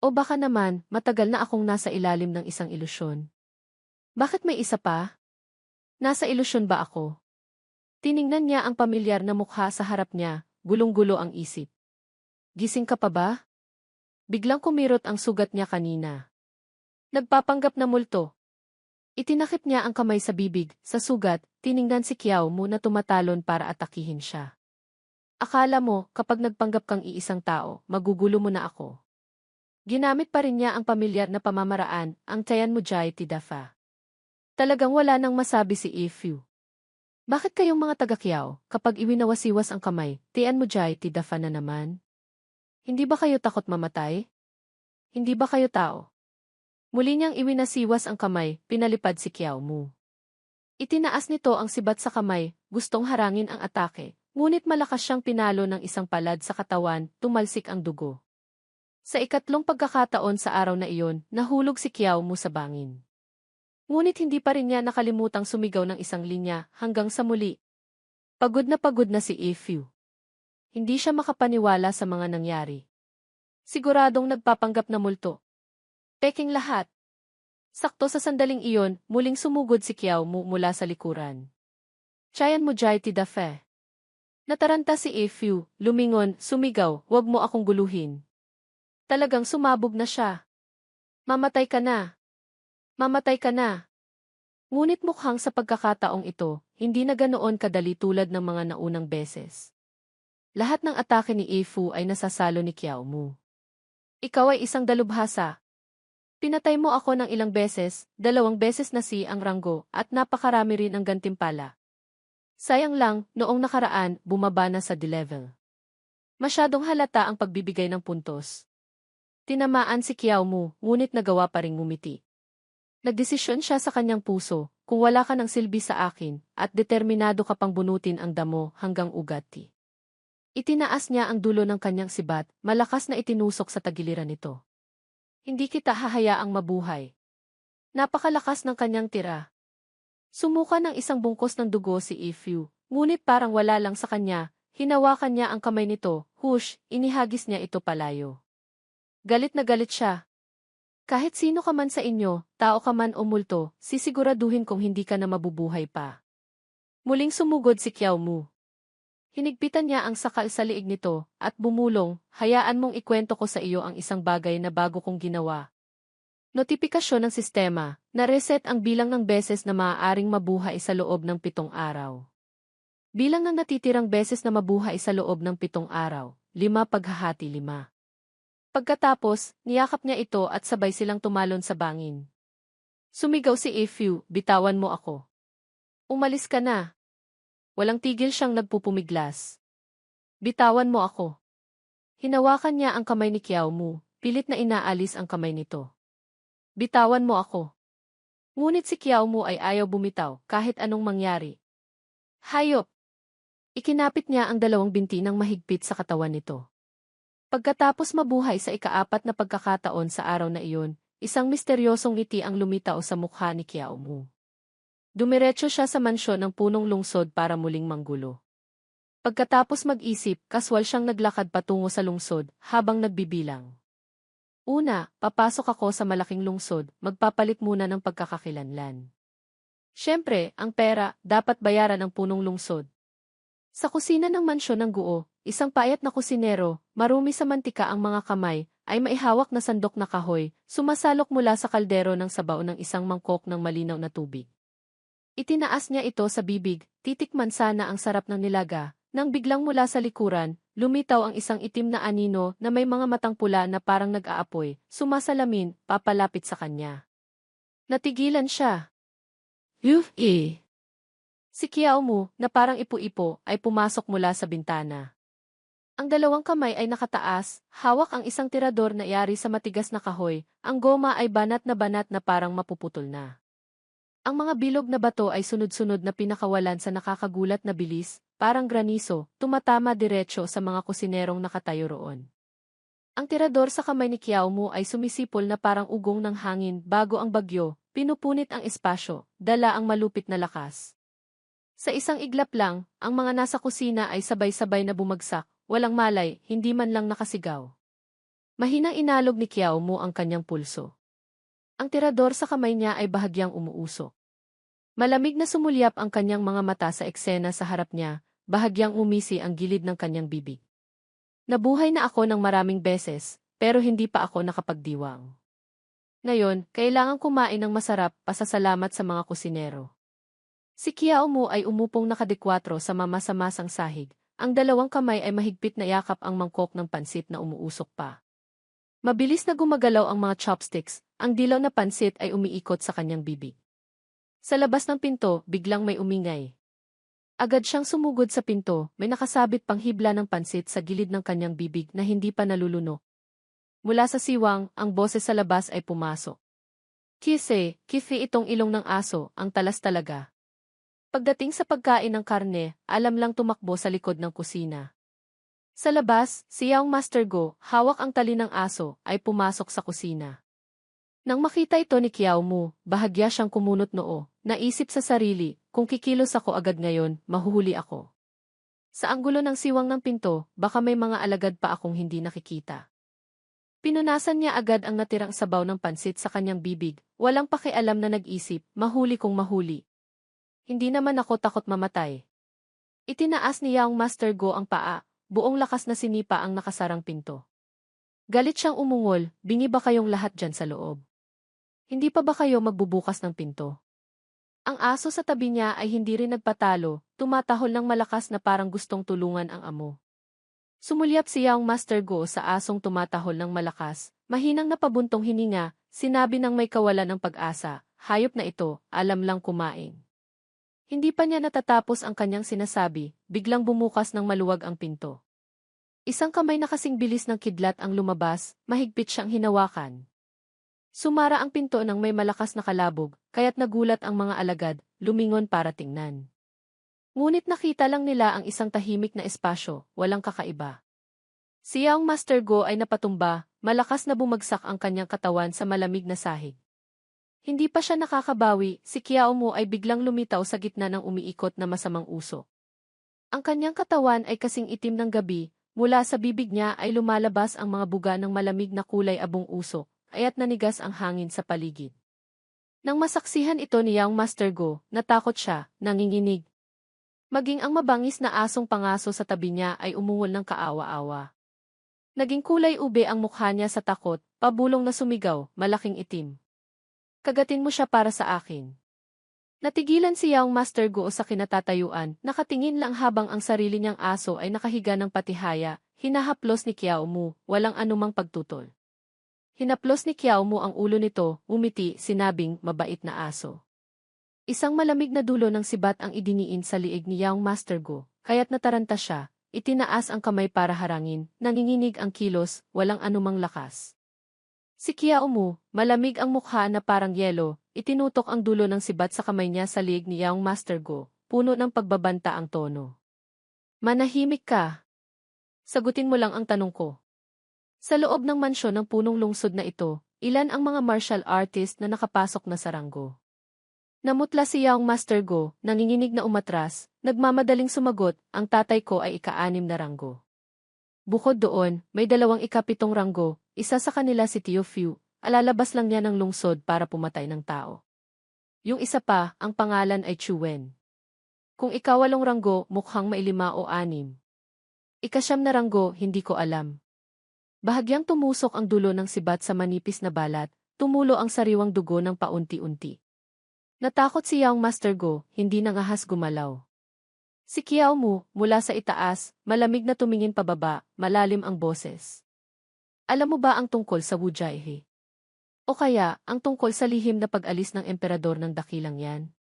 A: O baka naman, matagal na akong nasa ilalim ng isang ilusyon. Bakit may isa pa? Nasa ilusyon ba ako? Tiningnan niya ang pamilyar na mukha sa harap niya, gulong-gulo ang isip. Gising ka pa ba? Biglang kumirot ang sugat niya kanina. Nagpapanggap na multo. Itinakip niya ang kamay sa bibig, sa sugat, tiningnan si Kiao Mu na tumatalon para atakihin siya. Akala mo, kapag nagpanggap kang iisang tao, magugulo mo na ako. Ginamit pa rin niya ang pamilyar na pamamaraan, ang tiyan mo Jai Tidafa. Talagang wala nang masabi si A Few. Bakit kayong mga taga-Kiao, kapag iwinawasiwas ang kamay, tiyan mo Jai Tidafa na naman? Hindi ba kayo takot mamatay? Hindi ba kayo tao? Muli niyang iwinasiwas ang kamay, pinalipad si Kiao Mu. Itinaas nito ang sibat sa kamay, gustong harangin ang atake, ngunit malakas siyang pinalo ng isang palad sa katawan, tumalsik ang dugo. Sa ikatlong pagkakataon sa araw na iyon, nahulog si Kiao Mu sa bangin. Ngunit hindi pa rin niya nakalimutang sumigaw ng isang linya hanggang sa muli. Pagod na si A Few. Hindi siya makapaniwala sa mga nangyari. Siguradong nagpapanggap na multo. Peking lahat. Sakto sa sandaling iyon, muling sumugod si Kiao Mu mula sa likuran. Tiyan mo Jai Tidafa. Nataranta si A Few, lumingon, sumigaw, wag mo akong guluhin. Talagang sumabog na siya. Mamatay ka na. Mamatay ka na. Ngunit mukhang sa pagkakataong ito, hindi na ganoon kadali tulad ng mga naunang beses. Lahat ng atake ni A Few ay nasasalo ni Kiao Mu. Ikaw ay isang dalubhasa. Pinatay mo ako ng ilang beses, 2 beses na si ang ranggo, at napakarami rin ang gantimpala. Sayang lang, noong nakaraan, bumaba na sa D-level. Masyadong halata ang pagbibigay ng puntos. Tinamaan si Kiao Mu, ngunit nagawa pa ring ngumiti. Nagdesisyon siya sa kanyang puso, kung wala ka ng silbi sa akin, at determinado ka pang bunutin ang damo hanggang ugati. Itinaas niya ang dulo ng kanyang sibat, malakas na itinusok sa tagiliran nito. Hindi kita hahayaang mabuhay. Napakalakas ng kanyang tira. Sumuka ng isang bungkos ng dugo si A Few, ngunit parang wala lang sa kanya, hinawakan niya ang kamay nito, hush, inihagis niya ito palayo. Galit na galit siya. Kahit sino ka man sa inyo, tao ka man o multo, sisiguraduhin kong hindi ka na mabubuhay pa. Muling sumugod si Kiao Mu. Hinigpitan niya ang sakal sa liig nito, at bumulong, hayaan mong ikwento ko sa iyo ang isang bagay na bago kong ginawa. Notifikasyon ng sistema, na-reset ang bilang ng beses na maaaring mabuhay sa loob ng 7 araw. Bilang ng natitirang beses na mabuhay sa loob ng 7 araw, 5 paghahati 5. Pagkatapos, niyakap niya ito at sabay silang tumalon sa bangin. Sumigaw si A Few, bitawan mo ako. Umalis ka na. Walang tigil siyang nagpupumiglas. Bitawan mo ako. Hinawakan niya ang kamay ni Kiao Mu, pilit na inaalis ang kamay nito. Bitawan mo ako. Ngunit si Kiao Mu ay ayaw bumitaw kahit anong mangyari. Hayop! Ikinapit niya ang 2 binti ng mahigpit sa katawan nito. Pagkatapos mabuhay sa ika-4 na pagkakataon sa araw na iyon, isang misteryosong ngiti ang lumitaw sa mukha ni Kiao Mu. Dumiretso siya sa mansyon ng punong lungsod para muling manggulo. Pagkatapos mag-isip, kaswal siyang naglakad patungo sa lungsod habang nagbibilang. Una, papasok ako sa malaking lungsod, magpapalit muna ng pagkakakilanlan. Siyempre, ang pera, dapat bayaran ng punong lungsod. Sa kusina ng mansyon ng Guo, isang payat na kusinero, marumi sa mantika ang mga kamay, ay maihawak na sandok na kahoy, sumasalok mula sa kaldero ng sabaw ng isang mangkok ng malinaw na tubig. Itinaas niya ito sa bibig, titikman sana ang sarap ng nilaga, nang biglang mula sa likuran, lumitaw ang isang itim na anino na may mga matang pula na parang nag-aapoy, sumasalamin, papalapit sa kanya. Natigilan siya. "Yuh-eh!" Si Kiao Mu, na parang ipo-ipo, ay pumasok mula sa bintana. Ang dalawang kamay ay nakataas, hawak ang isang tirador na yari sa matigas na kahoy, ang goma ay banat na parang mapuputol na. Ang mga bilog na bato ay sunod-sunod na pinakawalan sa nakakagulat na bilis, parang graniso, tumatama diretsyo sa mga kusinerong nakatayo roon. Ang tirador sa kamay ni Kiao Mu ay sumisipol na parang ugong ng hangin bago ang bagyo, pinupunit ang espasyo, dala ang malupit na lakas. Sa isang iglap lang, ang mga nasa kusina ay sabay-sabay na bumagsak, walang malay, hindi man lang nakasigaw. Mahinang inalog ni Kiao Mu ang kanyang pulso. Ang tirador sa kamay niya ay bahagyang umuusok. Malamig na sumulyap ang kanyang mga mata sa eksena sa harap niya, bahagyang umisi ang gilid ng kanyang bibig. Nabuhay na ako ng maraming beses, pero hindi pa ako nakapagdiwang. Ngayon, kailangan kumain ng masarap, pasasalamat sa mga kusinero. Si Kiao Mu ay umupong nakadekwatro sa mamasa-masang sahig. Ang dalawang kamay ay mahigpit na yakap ang mangkok ng pansit na umuusok pa. Mabilis na gumagalaw ang mga chopsticks, ang dilaw na pansit ay umiikot sa kanyang bibig. Sa labas ng pinto, biglang may umingay. Agad siyang sumugod sa pinto, may nakasabit pang hibla ng pansit sa gilid ng kanyang bibig na hindi pa nalulunok. Mula sa siwang, ang boses sa labas ay pumasok. Kifi itong ilong ng aso, ang talas talaga. Pagdating sa pagkain ng karne, alam lang tumakbo sa likod ng kusina. Sa labas, si Young Master Go, hawak ang tali ng aso, ay pumasok sa kusina. Nang makita ito ni Kiao Mu, bahagya siyang kumunot noo, naisip sa sarili, kung kikilos ako agad ngayon, mahuhuli ako. Sa anggulo ng siwang ng pinto, baka may mga alagad pa akong hindi nakikita. Pinunasan niya agad ang natirang sabaw ng pansit sa kanyang bibig, walang pakialam na nag-isip, mahuli kong mahuli. Hindi naman ako takot mamatay. Itinaas ni Young Master Go ang paa, buong lakas na sinipa ang nakasarang pinto. Galit siyang umungol, bingi ba kayong lahat dyan sa loob? Hindi pa ba kayo magbubukas ng pinto? Ang aso sa tabi niya ay hindi rin nagpatalo, tumatahol ng malakas na parang gustong tulungan ang amo. Sumulyap si Young Master Go sa asong tumatahol ng malakas, mahinang napabuntong hininga, sinabi ng may kawalan ng pag-asa, hayop na ito, alam lang kumain. Hindi pa niya natatapos ang kanyang sinasabi, biglang bumukas ng maluwag ang pinto. Isang kamay na kasing bilis ng kidlat ang lumabas, mahigpit siyang hinawakan. Sumara ang pinto ng may malakas na kalabog, kaya't nagulat ang mga alagad, lumingon para tingnan. Ngunit nakita lang nila ang isang tahimik na espasyo, walang kakaiba. Si Young Master Go ay napatumba, malakas na bumagsak ang kanyang katawan sa malamig na sahig. Hindi pa siya nakakabawi, si Kiao Mu ay biglang lumitaw sa gitna ng umiikot na masamang usok. Ang kanyang katawan ay kasing itim ng gabi, mula sa bibig niya ay lumalabas ang mga buga ng malamig na kulay abong usok, kaya't nanigas ang hangin sa paligid. Nang masaksihan ito ni Young Master Go, natakot siya, nanginginig. Maging ang mabangis na asong pangaso sa tabi niya ay umungol ng kaawa-awa. Naging kulay ube ang mukha niya sa takot, pabulong na sumigaw, malaking itim. Kagatin mo siya para sa akin. Natigilan si Young Master Go sa kinatatayuan, nakatingin lang habang ang sarili niyang aso ay nakahiga ng patihaya, hinahaplos ni Kiao Mu, walang anumang pagtutol. Hinaplos ni Kiao Mu ang ulo nito, umiti, sinabing, mabait na aso. Isang malamig na dulo ng sibat ang idiniin sa liig ni Young Master Go, kaya't nataranta siya, itinaas ang kamay para harangin, nanginginig ang kilos, walang anumang lakas. Si Kiao Mu, malamig ang mukha na parang yelo, itinutok ang dulo ng sibat sa kamay niya sa liig ni Young Master Go, puno ng pagbabanta ang tono. Manahimik ka. Sagutin mo lang ang tanong ko. Sa loob ng mansyon ng punong lungsod na ito, ilan ang mga martial artist na nakapasok na sa ranggo? Namutla si Young Master Go, nanginginig na umatras, nagmamadaling sumagot, ang tatay ko ay ika-6 na ranggo. Bukod doon, may 2 ika-7 ranggo, isa sa kanila si Tio Fiu, alalabas lang niya ng lungsod para pumatay ng tao. Yung isa pa, ang pangalan ay Chu Wen. Kung ika-8 ranggo, mukhang may 5 o 6. Ika-9 na ranggo, hindi ko alam. Bahagyang tumusok ang dulo ng sibat sa manipis na balat, tumulo ang sariwang dugo ng paunti-unti. Natakot si Young Master Go, hindi nangahas gumalaw. Si Kiao Mu, mula sa itaas, malamig na tumingin pababa, malalim ang boses. Alam mo ba ang tungkol sa Wu Jaihe? O kaya, ang tungkol sa lihim na pag-alis ng emperador ng dakilang yan?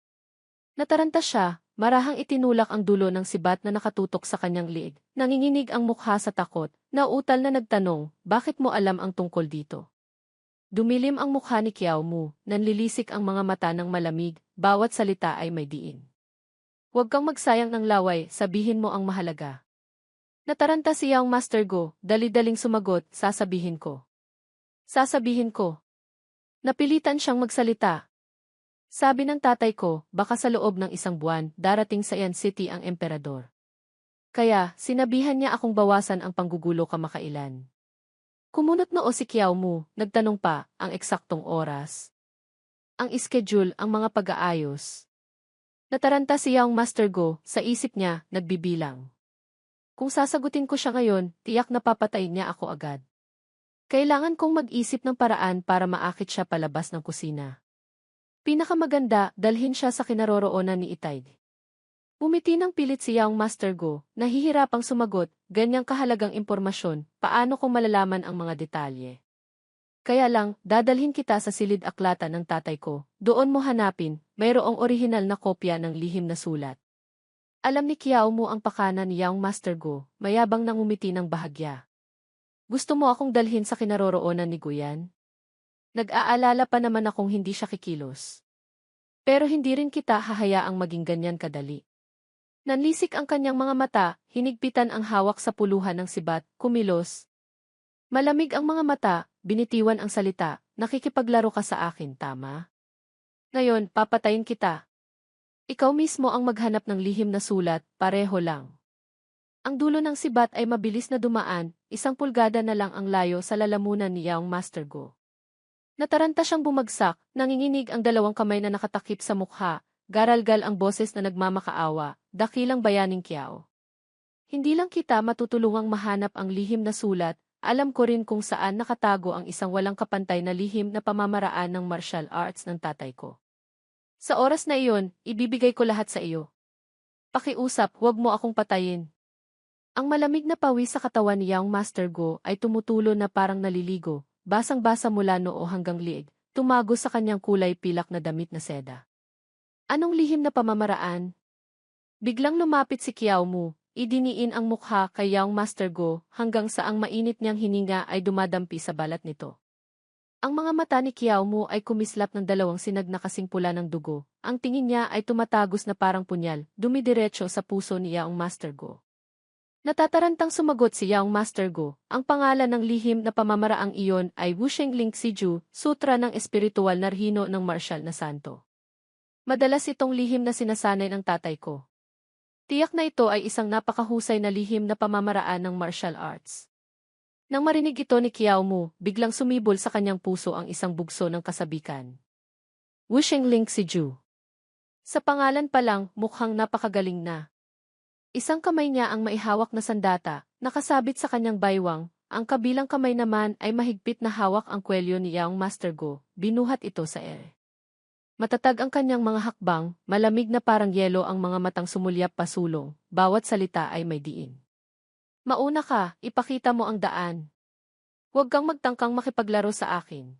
A: Nataranta siya, marahang itinulak ang dulo ng sibat na nakatutok sa kanyang liig. Nanginginig ang mukha sa takot, nauutal na nagtanong, bakit mo alam ang tungkol dito? Dumilim ang mukha ni Kiao Mu, nanlilisik ang mga mata ng malamig, bawat salita ay may diin. Huwag kang magsayang ng laway, sabihin mo ang mahalaga. Nataranta si Young Master Go, dali-daling sumagot, sasabihin ko. Sasabihin ko. Napilitan siyang magsalita. Sabi ng tatay ko, baka sa loob ng isang buwan, darating sa Yan City ang emperador. Kaya, sinabihan niya akong bawasan ang panggugulo kamakailan. Kumunot noo si Kiao Mu, nagtanong pa, ang eksaktong oras. Ang schedule, ang mga pag-aayos. Nataranta si Young Master Go, sa isip niya, nagbibilang. Kung sasagutin ko siya ngayon, tiyak na papatayin niya ako agad. Kailangan kong mag-isip ng paraan para maakit siya palabas ng kusina. Pinakamaganda, dalhin siya sa kinaroroonan ni Itay. Umiti ng pilit si Young Master Go, nahihirapang sumagot, ganyang kahalagang impormasyon, paano kung malalaman ang mga detalye. Kaya lang, dadalhin kita sa silid-aklatan ng tatay ko, doon mo hanapin, mayroong orihinal na kopya ng lihim na sulat. Alam ni Kiao Mu ang pakana ni Young Master Go, mayabang nang umiti ng bahagya. Gusto mo akong dalhin sa kinaroroonan ni Guyan? Nag-aalala pa naman akong hindi siya kikilos. Pero hindi rin kita hahayaang maging ganyan kadali. Nanlisik ang kanyang mga mata, hinigpitan ang hawak sa puluhan ng sibat, kumilos. Malamig ang mga mata, binitiwan ang salita, nakikipaglaro ka sa akin, tama? Ngayon, papatayin kita. Ikaw mismo ang maghanap ng lihim na sulat, pareho lang. Ang dulo ng sibat ay mabilis na dumaan, 1 pulgada na lang ang layo sa lalamunan ni Young Master Go. Nataranta siyang bumagsak, nanginginig ang 2 kamay na nakatakip sa mukha, garalgal ang boses na nagmamakaawa, dakilang bayaning Kiao. Hindi lang kita matutulungang mahanap ang lihim na sulat, alam ko rin kung saan nakatago ang isang walang kapantay na lihim na pamamaraan ng martial arts ng tatay ko. Sa oras na iyon, ibibigay ko lahat sa iyo. Pakiusap, huwag mo akong patayin. Ang malamig na pawis sa katawan ni Young Master Go ay tumutulo na parang naliligo, basang-basa mula noo hanggang liig, tumago sa kanyang kulay pilak na damit na seda. Anong lihim na pamamaraan? Biglang lumapit si Kiao Mu, idiniin ang mukha kay Young Master Go hanggang sa ang mainit niyang hininga ay dumadampi sa balat nito. Ang mga mata ni Kiao Mu ay kumislap ng 2 sinag na kasing pula ng dugo. Ang tingin niya ay tumatagos na parang punyal, dumidiretso sa puso ni Young Master Go. Natatarantang sumagot si Young Master Go, ang pangalan ng lihim na pamamaraang iyon ay Wusheng Ling Siju, sutra ng espiritual na rhino ng martial na santo. Madalas itong lihim na sinasanay ng tatay ko. Tiyak na ito ay isang napakahusay na lihim na pamamaraan ng martial arts. Nang marinig ito ni Kiao Mu, biglang sumibol sa kanyang puso ang isang bugso ng kasabikan. Wusheng Ling Siju. Sa pangalan pa lang, mukhang napakagaling na. Isang kamay niya ang maihawak na sandata, nakasabit sa kanyang baywang, ang kabilang kamay naman ay mahigpit na hawak ang kwelyo ni Young Master Go, binuhat ito sa ere. Matatag ang kanyang mga hakbang, malamig na parang yelo ang mga matang sumulyap pasulong, bawat salita ay may diin. Mauna ka, ipakita mo ang daan. Huwag kang magtangkang makipaglaro sa akin.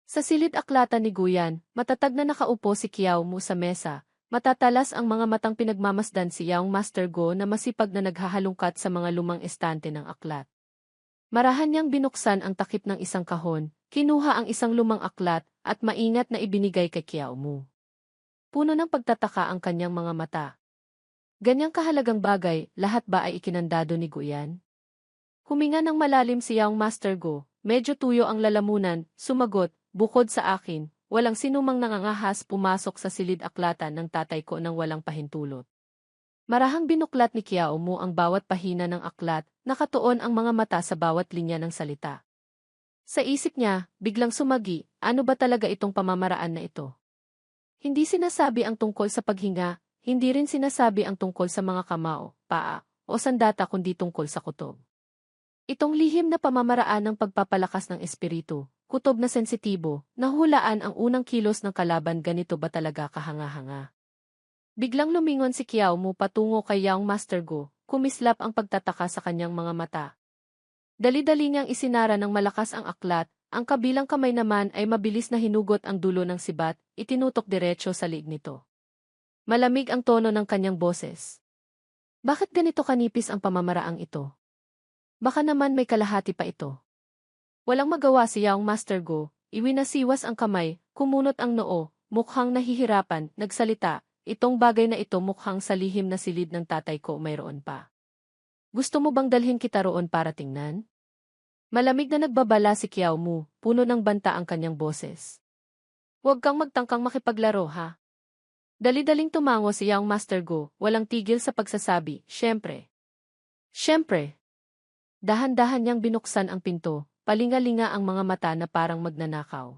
A: Sa silid-aklatan ni Guyan, matatag na nakaupo si Kiao Mu sa mesa, matatalas ang mga matang pinagmamasdan si Young Master Go na masipag na naghahalungkat sa mga lumang estante ng aklat. Marahan niyang binuksan ang takip ng isang kahon, kinuha ang isang lumang aklat, at maingat na ibinigay kay Kiao Mu. Puno ng pagtataka ang kanyang mga mata. Ganyang kahalagang bagay, lahat ba ay ikinandado ni Guyan? Huminga ng malalim si Young Master Go, medyo tuyo ang lalamunan, sumagot, bukod sa akin, walang sinumang nangangahas pumasok sa silid-aklatan ng tatay ko nang walang pahintulot. Marahang binuklat ni Kiao Mu ang bawat pahina ng aklat, nakatuon ang mga mata sa bawat linya ng salita. Sa isip niya, biglang sumagi, ano ba talaga itong pamamaraan na ito? Hindi sinasabi ang tungkol sa paghinga, hindi rin sinasabi ang tungkol sa mga kamao, paa, o sandata kundi tungkol sa kutob. Itong lihim na pamamaraan ng pagpapalakas ng espiritu, kutob na sensitibo, nahulaan ang unang kilos ng kalaban ganito ba talaga kahanga-hanga. Biglang lumingon si Kiao Mu patungo kay Young Master Go, kumislap ang pagtataka sa kanyang mga mata. Dali-dali niyang isinara ng malakas ang aklat, ang kabilang kamay naman ay mabilis na hinugot ang dulo ng sibat, itinutok diretso sa liig nito. Malamig ang tono ng kanyang boses. Bakit ganito kanipis ang pamamaraang ito? Baka naman may kalahati pa ito. Walang magawa si Young Master Go, iwinasiwas ang kamay, kumunot ang noo, mukhang nahihirapan, nagsalita, itong bagay na ito mukhang sa lihim na silid ng tatay ko mayroon pa. Gusto mo bang dalhin kita roon para tingnan? Malamig na nagbabala si Kiao Mu, puno ng banta ang kanyang boses. Huwag kang magtangkang makipaglaro ha. Dali-daling tumango si Young Master Go, walang tigil sa pagsasabi, syempre. Syempre. Dahan-dahan niyang binuksan ang pinto, palinga-linga ang mga mata na parang magnanakaw.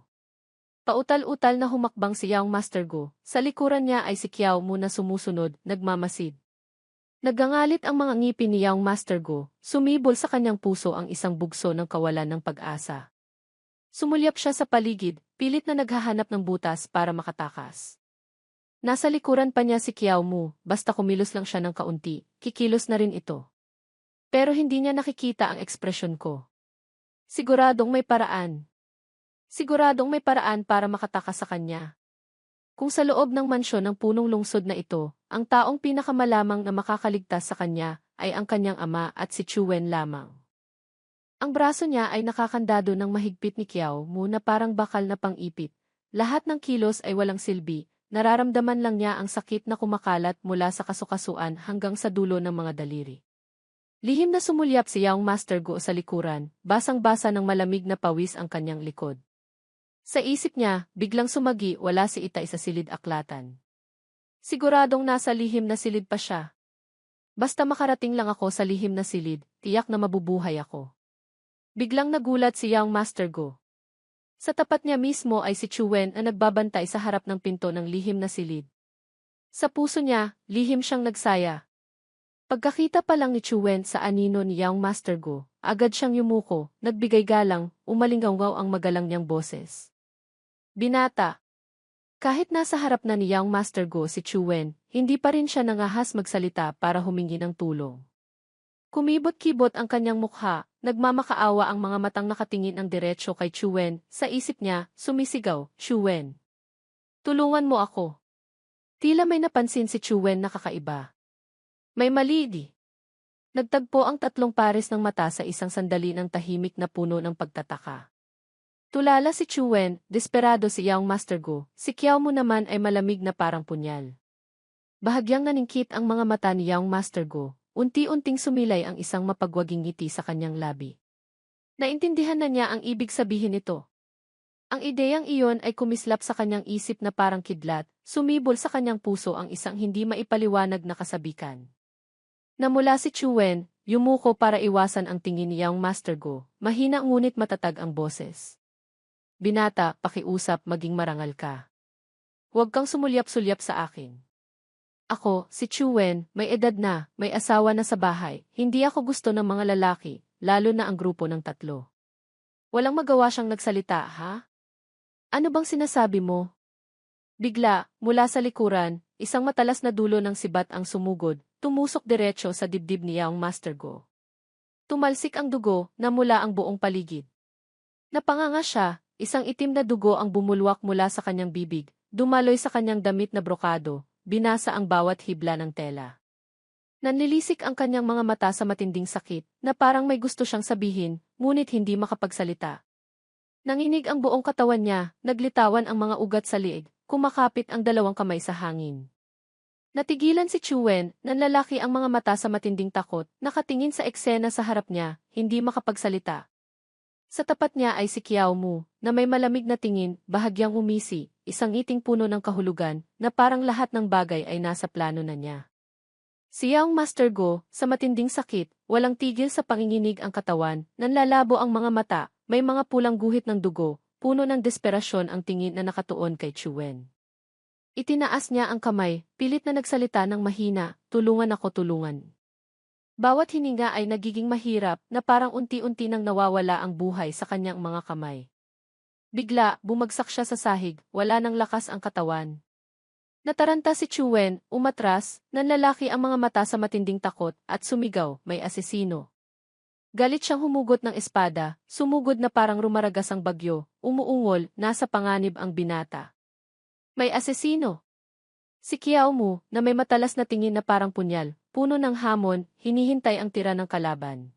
A: Pautal-utal na humakbang si Young Master Go, sa likuran niya ay si Kiao Mu na sumusunod, nagmamasid. Nagangalit ang mga ngipin ni Young Master Go, sumibol sa kanyang puso ang isang bugso ng kawalan ng pag-asa. Sumulyap siya sa paligid, pilit na naghahanap ng butas para makatakas. Nasa likuran pa niya si Kiao Mu, basta kumilos lang siya ng kaunti, kikilos na rin ito. Pero hindi niya nakikita ang ekspresyon ko. Siguradong may paraan. Siguradong may paraan para makatakas sa kanya. Kung sa loob ng mansyon ng punong lungsod na ito, ang taong pinakamalamang na makakaligtas sa kanya ay ang kanyang ama at si Chuen lamang. Ang braso niya ay nakakandado ng mahigpit ni Kiao Mu na parang bakal na pang-ipit. Lahat ng kilos ay walang silbi, nararamdaman lang niya ang sakit na kumakalat mula sa kasukasuan hanggang sa dulo ng mga daliri. Lihim na sumulyap si Young Master Go sa likuran, basang-basa ng malamig na pawis ang kanyang likod. Sa isip niya, biglang sumagi wala si Itay sa silid aklatan. Siguradong nasa lihim na silid pa siya. Basta makarating lang ako sa lihim na silid, tiyak na mabubuhay ako. Biglang nagulat si Young Master Go. Sa tapat niya mismo ay si Chuen na nagbabantay sa harap ng pinto ng lihim na silid. Sa puso niya, lihim siyang nagsaya. Pagkakita pa lang ni Chuen sa anino ni Young Master Go, agad siyang yumuko, nagbigay galang, umalinggaw ang magalang niyang boses. Binata. Kahit nasa harap na ni Young Master Go si Chuen, hindi pa rin siya nangahas magsalita para humingi ng tulong. Kumibot-kibot ang kanyang mukha, nagmamakaawa ang mga matang nakatingin ang diretsyo kay Chuen, sa isip niya, sumisigaw, Chuen. Tulungan mo ako. Tila may napansin si Chuen na kakaiba. May mali di. Nagtagpo ang tatlong pares ng mata sa isang sandali ng tahimik na puno ng pagtataka. Tulala si Chuen, desperado si Young Master Go, si Kiao Mu naman ay malamig na parang punyal. Bahagyang naningkit ang mga mata ni Young Master Go, unti-unting sumilay ang isang mapagwaging ngiti sa kanyang labi. Naintindihan na niya ang ibig sabihin nito. Ang ideyang iyon ay kumislap sa kanyang isip na parang kidlat, sumibol sa kanyang puso ang isang hindi maipaliwanag na kasabikan. Namula si Chuen, yumuko para iwasan ang tingin ni Young Master Go, mahina ngunit matatag ang boses. Binata, pakiusap, maging marangal ka. Huwag kang sumulyap-sulyap sa akin. Ako, si Chuen, may edad na, may asawa na sa bahay, hindi ako gusto ng mga lalaki, lalo na ang grupo ng tatlo. Walang magawa siyang nagsalita, ha? Ano bang sinasabi mo? Bigla, mula sa likuran, isang matalas na dulo ng sibat ang sumugod, tumusok diretsyo sa dibdib ni Young Master Go. Tumalsik ang dugo, namula ang buong paligid. Napanganga siya, isang itim na dugo ang bumulwak mula sa kanyang bibig, dumaloy sa kanyang damit na brokado, binasa ang bawat hibla ng tela. Nanlilisik ang kanyang mga mata sa matinding sakit, na parang may gusto siyang sabihin, ngunit hindi makapagsalita. Nanginig ang buong katawan niya, naglitawan ang mga ugat sa liig, kumakapit ang dalawang kamay sa hangin. Natigilan si Chuen, nanlalaki ang mga mata sa matinding takot, nakatingin sa eksena sa harap niya, hindi makapagsalita. Sa tapat niya ay si Kiao Mu, na may malamig na tingin, bahagyang umisi, isang ngiting puno ng kahulugan, na parang lahat ng bagay ay nasa plano na niya. Si Young Master Go, sa matinding sakit, walang tigil sa panginginig ang katawan, nanlalabo ang mga mata, may mga pulang guhit ng dugo, puno ng desperasyon ang tingin na nakatuon kay Chuen. Itinaas niya ang kamay, pilit na nagsalita ng mahina, tulungan ako tulungan. Bawat hininga ay nagiging mahirap na parang unti-unti nang nawawala ang buhay sa kanyang mga kamay. Bigla, bumagsak siya sa sahig, wala nang lakas ang katawan. Nataranta si Chuen, umatras, nanlalaki ang mga mata sa matinding takot, at sumigaw, may asesino. Galit siyang humugot ng espada, sumugod na parang rumaragas ang bagyo, umuungol, nasa panganib ang binata. May asesino! Si Kiao Mu, na may matalas na tingin na parang punyal, puno ng hamon, hinihintay ang tira ng kalaban.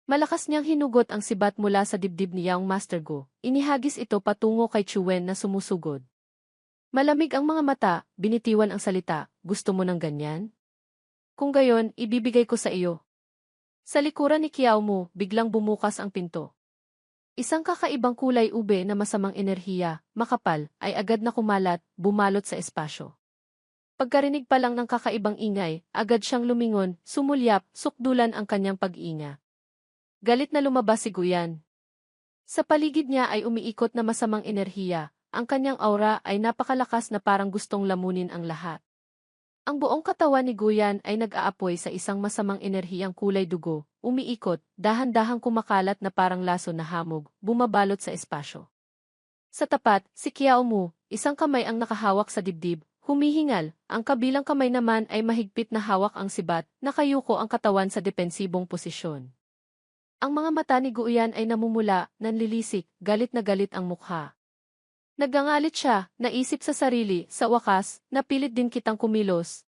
A: Malakas niyang hinugot ang sibat mula sa dibdib ni Yaong Master Go, inihagis ito patungo kay Chuen na sumusugod. Malamig ang mga mata, binitiwan ang salita, gusto mo ng ganyan? Kung gayon, ibibigay ko sa iyo. Sa likuran ni Kiao Mu, biglang bumukas ang pinto. Isang kakaibang kulay ube na masamang enerhiya, makapal, ay agad na kumalat, bumalot sa espasyo. Pagkarinig pa lang ng kakaibang ingay, agad siyang lumingon, sumulyap, sukdulan ang kanyang pag-iinga. Galit na lumabas si Guyan. Sa paligid niya ay umiikot na masamang enerhiya, ang kanyang aura ay napakalakas na parang gustong lamunin ang lahat. Ang buong katawan ni Guyan ay nag-aapoy sa isang masamang enerhiyang kulay dugo, umiikot, dahan-dahang kumakalat na parang laso na hamog, bumabalot sa espasyo. Sa tapat, si Kiao Mu, isang kamay ang nakahawak sa dibdib, humihingal, ang kabilang kamay naman ay mahigpit na hawak ang sibat, nakayuko ang katawan sa depensibong posisyon. Ang mga mata ni Guyan ay namumula, nanlilisik, galit na galit ang mukha. Nagangalit siya, naisip sa sarili, sa wakas, napilit din kitang kumilos.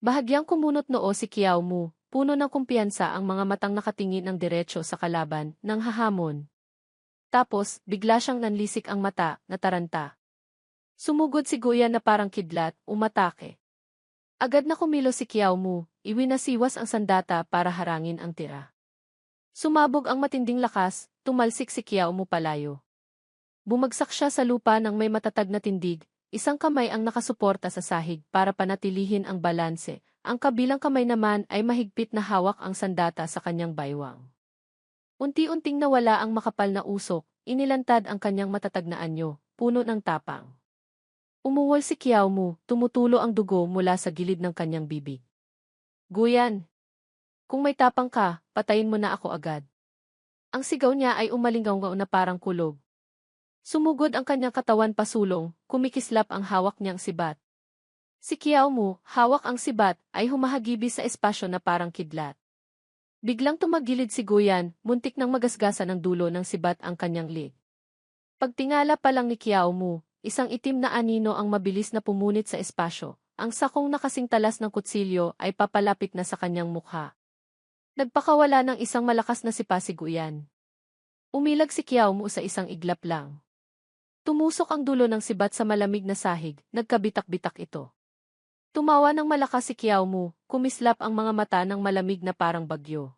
A: Bahagyang kumunot noo si Kiao Mu, puno ng kumpiyansa ang mga matang nakatingin ng diretso sa kalaban, nang hahamon. Tapos, bigla siyang nanlisik ang mata, nataranta. Sumugod si Guyan na parang kidlat, umatake. Agad na kumilos si Kiao Mu, iwinasiwas ang sandata para harangin ang tira. Sumabog ang matinding lakas, tumalsik si Kiao Mu palayo. Bumagsak siya sa lupa ng may matatag na tindig, isang kamay ang nakasuporta sa sahig para panatilihin ang balanse, ang kabilang kamay naman ay mahigpit na hawak ang sandata sa kanyang baywang. Unti-unting nawala ang makapal na usok, inilantad ang kanyang matatag na anyo, puno ng tapang. Umuwal si Kiao Mu, tumutulo ang dugo mula sa gilid ng kanyang bibig. Guyan! Kung may tapang ka, patayin mo na ako agad. Ang sigaw niya ay umalingaw na parang kulog. Sumugod ang kanyang katawan pasulong, kumikislap ang hawak niyang sibat. Si Kiao Mu, hawak ang sibat, ay humahagibis sa espasyo na parang kidlat. Biglang tumagilid si Guyan, muntik nang magasgasan ng dulo ng sibat ang kanyang lig. Pagtingala pa lang ni Kiao Mu, isang itim na anino ang mabilis na pumunit sa espasyo, ang sakong nakasing talas ng kutsilyo ay papalapit na sa kanyang mukha. Nagpakawala ng isang malakas na sipa si Guyan. Umilag si Kiao Mu sa isang iglap lang. Tumusok ang dulo ng sibat sa malamig na sahig, nagkabitak-bitak ito. Tumawa ng malakas si Kiao Mu, kumislap ang mga mata ng malamig na parang bagyo.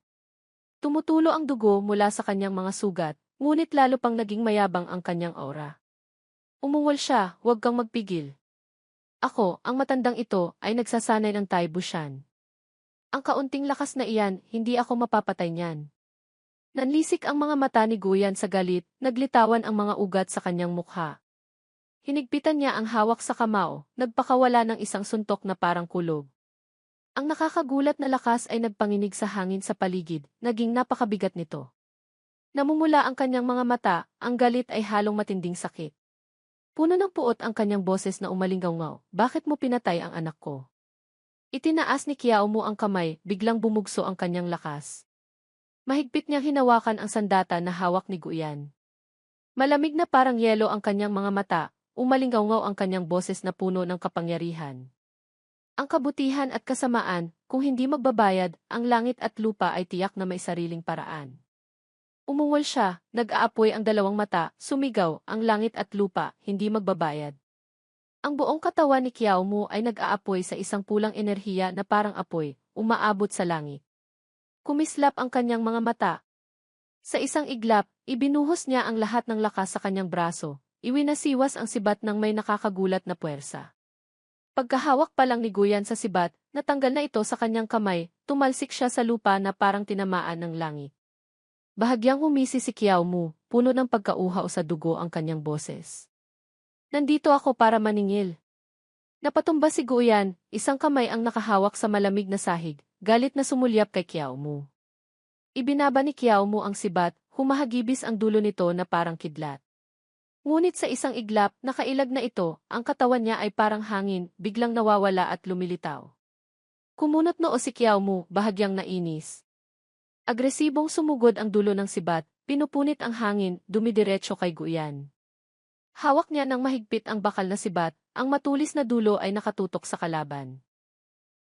A: Tumutulo ang dugo mula sa kanyang mga sugat, ngunit lalo pang naging mayabang ang kanyang aura. Umungol siya, huwag kang magpigil. Ako, ang matandang ito, ay nagsasanay ng Tai Bushan. Ang kaunting lakas na iyan, hindi ako mapapatay niyan. Nanlisik ang mga mata ni Guyan sa galit, naglitawan ang mga ugat sa kanyang mukha. Hinigpitan niya ang hawak sa kamao, nagpakawala ng isang suntok na parang kulog. Ang nakakagulat na lakas ay nagpanginig sa hangin sa paligid, naging napakabigat nito. Namumula ang kanyang mga mata, ang galit ay halong matinding sakit. Puno ng puot ang kanyang boses na umalingaw-ngaw, bakit mo pinatay ang anak ko? Itinaas ni Kiao Mu ang kamay, biglang bumugso ang kanyang lakas. Mahigpit niyang hinawakan ang sandata na hawak ni Guyan. Malamig na parang yelo ang kanyang mga mata, umalingaw-ngaw ang kanyang boses na puno ng kapangyarihan. Ang kabutihan at kasamaan, kung hindi magbabayad, ang langit at lupa ay tiyak na may sariling paraan. Umungol siya, nag-aapoy ang dalawang mata, sumigaw, ang langit at lupa, hindi magbabayad. Ang buong katawan ni Kiao Mu ay nag-aapoy sa isang pulang enerhiya na parang apoy, umaabot sa langit. Kumislap ang kanyang mga mata. Sa isang iglap, ibinuhos niya ang lahat ng lakas sa kanyang braso, iwinasiwas ang sibat ng may nakakagulat na puwersa. Pagkahawak pa lang ni Guyan sa sibat, natanggal na ito sa kanyang kamay, tumalsik siya sa lupa na parang tinamaan ng langit. Bahagyang humisi si Kiao Mu, puno ng pagkauhaw sa dugo ang kanyang boses. Nandito ako para maningil. Napatumba si Guyan, isang kamay ang nakahawak sa malamig na sahig, galit na sumulyap kay Kiao Mu. Ibinaba ni Kiao Mu ang sibat, humahagibis ang dulo nito na parang kidlat. Ngunit sa isang iglap, nakailag na ito, ang katawan niya ay parang hangin, biglang nawawala at lumilitaw. Kumunot noo si Kiao Mu, bahagyang nainis. Agresibong sumugod ang dulo ng sibat, pinupunit ang hangin, dumidiretso kay Guyan. Hawak niya ng mahigpit ang bakal na sibat, ang matulis na dulo ay nakatutok sa kalaban.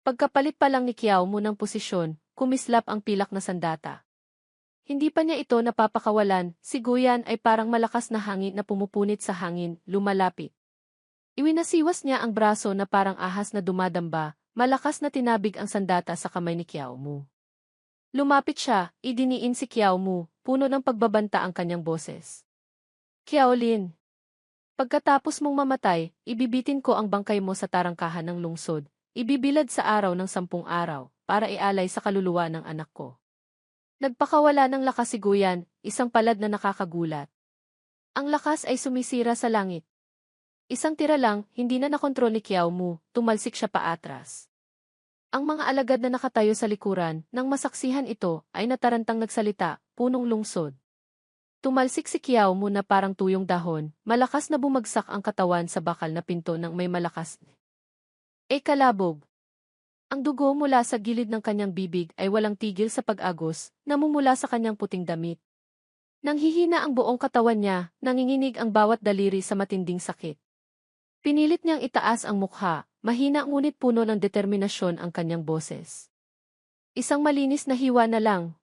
A: Pagkapalit pa lang ni Kiao Mu ng posisyon, kumislap ang pilak na sandata. Hindi pa niya ito napapakawalan, si Guyan ay parang malakas na hangin na pumupunit sa hangin, lumalapit. Iwinasiwas niya ang braso na parang ahas na dumadamba, malakas na tinabig ang sandata sa kamay ni Kiao Mu. Lumapit siya, idiniin si Kiao Mu, puno ng pagbabanta ang kanyang boses. Kiao Lin, pagkatapos mong mamatay, ibibitin ko ang bangkay mo sa tarangkahan ng lungsod, ibibilad sa araw ng 10 araw, para ialay sa kaluluwa ng anak ko. Nagpakawala ng lakas si Guyan, isang palad na nakakagulat. Ang lakas ay sumisira sa langit. Isang tira lang, hindi na nakontrol ni Kiao Mu, tumalsik siya paatras. Ang mga alagad na nakatayo sa likuran, nang masaksihan ito, ay natarantang nagsalita, punong lungsod. Tumalsik si Kiao Mu na parang tuyong dahon, malakas na bumagsak ang katawan sa bakal na pinto ng may malakas. Kalabog. Ang dugo mula sa gilid ng kanyang bibig ay walang tigil sa pag-agos, namumula sa kanyang puting damit. Nanghihina ang buong katawan niya, nanginginig ang bawat daliri sa matinding sakit. Pinilit niyang itaas ang mukha, mahina ngunit puno ng determinasyon ang kanyang boses. Isang malinis na hiwa na lang.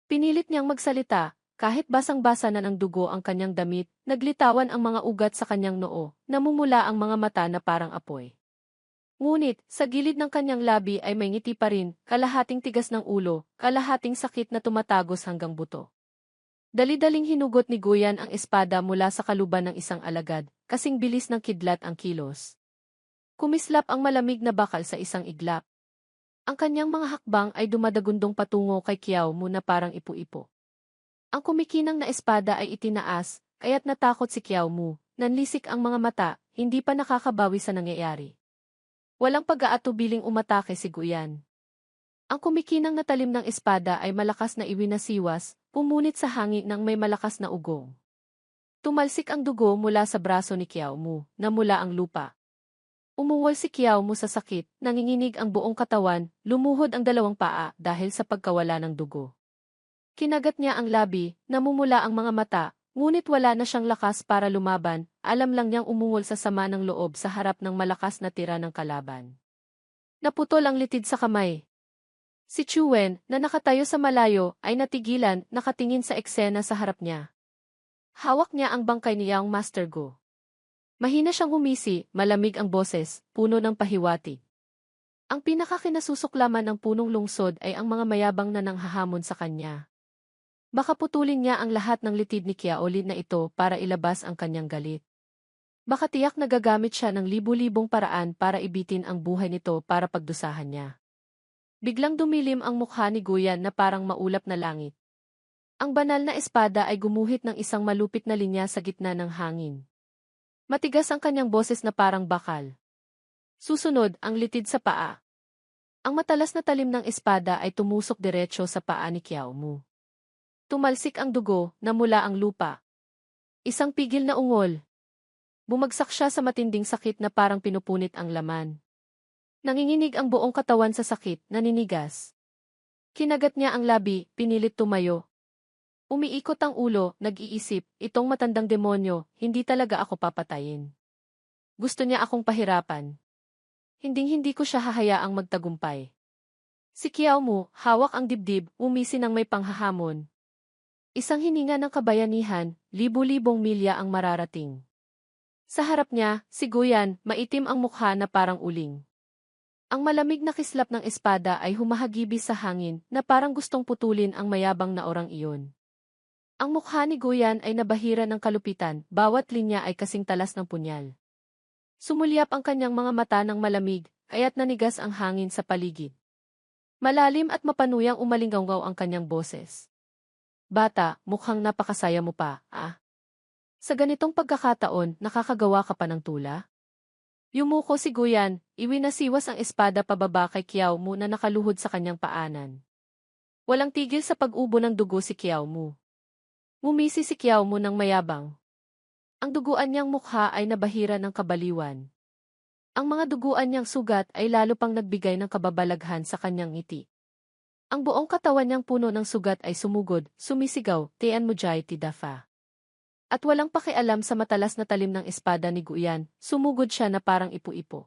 A: Pinilit niyang magsalita, kahit basang-basa na ng dugo ang kanyang damit, naglitawan ang mga ugat sa kanyang noo, namumula ang mga mata na parang apoy. Ngunit, sa gilid ng kanyang labi ay may ngiti pa rin, kalahating tigas ng ulo, kalahating sakit na tumatagos hanggang buto. Dali-daling hinugot ni Guyan ang espada mula sa kaluban ng isang alagad, kasing bilis ng kidlat ang kilos. Kumislap ang malamig na bakal sa isang iglap. Ang kanyang mga hakbang ay dumadagundong patungo kay Kiao Mu na parang ipu-ipo. Ang kumikinang na espada ay itinaas, kaya't natakot si Kiao Mu, nanlisik ang mga mata, hindi pa nakakabawi sa nangyayari. Walang pag-aatubiling umatake si Guyan. Ang kumikinang na talim ng espada ay malakas na iwinasiwas, pumunit sa hangin ng may malakas na ugong. Tumalsik ang dugo mula sa braso ni Kiao Mu, namula ang lupa. Umuwol si Kiao Mu sa sakit, nanginginig ang buong katawan, lumuhod ang dalawang paa dahil sa pagkawala ng dugo. Kinagat niya ang labi, namumula ang mga mata, ngunit wala na siyang lakas para lumaban, alam lang niyang umungol sa sama ng loob sa harap ng malakas na tira ng kalaban. Naputol ang litid sa kamay. Si Chuen, na nakatayo sa malayo, ay natigilan, nakatingin sa eksena sa harap niya. Hawak niya ang bangkay ni Young Master Go. Mahina siyang humisi, malamig ang boses, puno ng pahiwatig. Ang pinakakinasusuklaman ng punong lungsod ay ang mga mayabang na nanghahamon sa kanya. Baka putulin niya ang lahat ng litid ni Kiao Lin na ito para ilabas ang kanyang galit. Baka tiyak na gagamit siya ng libu-libong paraan para ibitin ang buhay nito para pagdusahan niya. Biglang dumilim ang mukha ni Guyan na parang maulap na langit. Ang banal na espada ay gumuhit ng isang malupit na linya sa gitna ng hangin. Matigas ang kanyang boses na parang bakal. Susunod, ang litid sa paa. Ang matalas na talim ng espada ay tumusok diretso sa paa ni Kiao Mu. Tumalsik ang dugo, namula ang lupa. Isang pigil na ungol. Bumagsak siya sa matinding sakit na parang pinupunit ang laman. Nanginginig ang buong katawan sa sakit, naninigas. Kinagat niya ang labi, pinilit tumayo. Umiikot ang ulo, nag-iisip, itong matandang demonyo, hindi talaga ako papatayin. Gusto niya akong pahirapan. Hinding-hindi ko siya hahayaang magtagumpay. Si Kiao Mu, hawak ang dibdib, umisi ng may panghahamon. Isang hininga ng kabayanihan, libu-libong milya ang mararating. Sa harap niya, si Guyan, maitim ang mukha na parang uling. Ang malamig na kislap ng espada ay humahagibis sa hangin na parang gustong putulin ang mayabang na orang iyon. Ang mukha ni Guyan ay nabahira ng kalupitan, bawat linya ay kasing talas ng punyal. Sumulyap ang kanyang mga mata ng malamig, kaya't nanigas ang hangin sa paligid. Malalim at mapanuyang umalinggaw ang kanyang boses. Bata, mukhang napakasaya mo pa, ah? Sa ganitong pagkakataon, nakakagawa ka pa ng tula? Yumuko si Guyan, iwinasiwas ang espada pababa kay Kiao Mu na nakaluhod sa kanyang paanan. Walang tigil sa pag-ubo ng dugo si Kiao Mu. Ngumisi si Kiao Mu ng mayabang. Ang duguan niyang mukha ay nabahira ng kabaliwan. Ang mga duguan niyang sugat ay lalo pang nagbigay ng kababalaghan sa kanyang ngiti. Ang buong katawan niyang puno ng sugat ay sumugod, sumisigaw, Tian Mujay Tidafa. At walang pakialam sa matalas na talim ng espada ni Guyan, sumugod siya na parang ipo-ipo.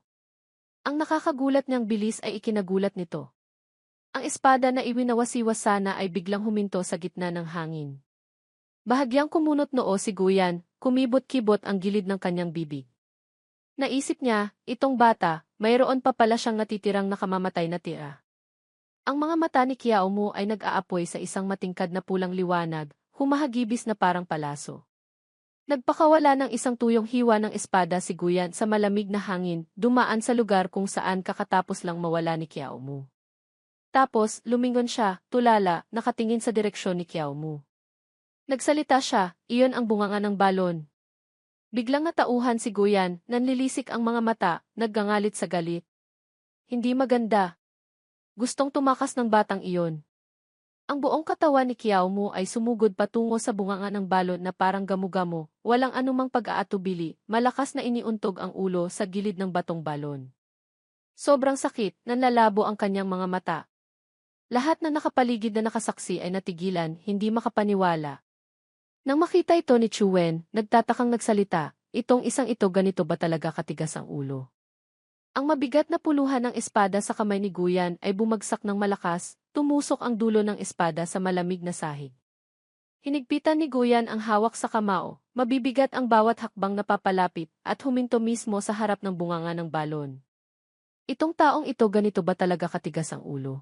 A: Ang nakakagulat niyang bilis ay ikinagulat nito. Ang espada na iwinawasiwas sana ay biglang huminto sa gitna ng hangin. Bahagyang kumunot noo si Guyan, kumibot-kibot ang gilid ng kanyang bibig. Naisip niya, itong bata, mayroon pa pala siyang natitirang nakamamatay na tira. Ang mga mata ni Kiao Mu ay nag-aapoy sa isang matingkad na pulang liwanag, humahagibis na parang palaso. Nagpakawala ng isang tuyong hiwa ng espada si Guyan sa malamig na hangin, dumaan sa lugar kung saan kakatapos lang mawala ni Kiao Mu. Tapos, lumingon siya, tulala, nakatingin sa direksyon ni Kiao Mu. Nagsalita siya, iyon ang bunganga ng balon. Biglang natauhan si Guyan, nanlilisik ang mga mata, naggangalit sa galit. Hindi maganda. Gustong tumakas ng batang iyon. Ang buong katawan ni Kiao Mu ay sumugod patungo sa bunganga ng balon na parang gamu-gamo, walang anumang pag-aatubili, malakas na iniuntog ang ulo sa gilid ng batong balon. Sobrang sakit, nanlalabo ang kanyang mga mata. Lahat na nakapaligid na nakasaksi ay natigilan, hindi makapaniwala. Nang makita ito ni Chuen, nagtatakang nagsalita, itong isang ito ganito ba talaga katigas ang ulo? Ang mabigat na puluhan ng espada sa kamay ni Guyan ay bumagsak ng malakas, tumusok ang dulo ng espada sa malamig na sahig. Hinigpitan ni Guyan ang hawak sa kamao, mabibigat ang bawat hakbang napapalapit at huminto mismo sa harap ng bunganga ng balon. Itong taong ito ganito ba talaga katigas ang ulo?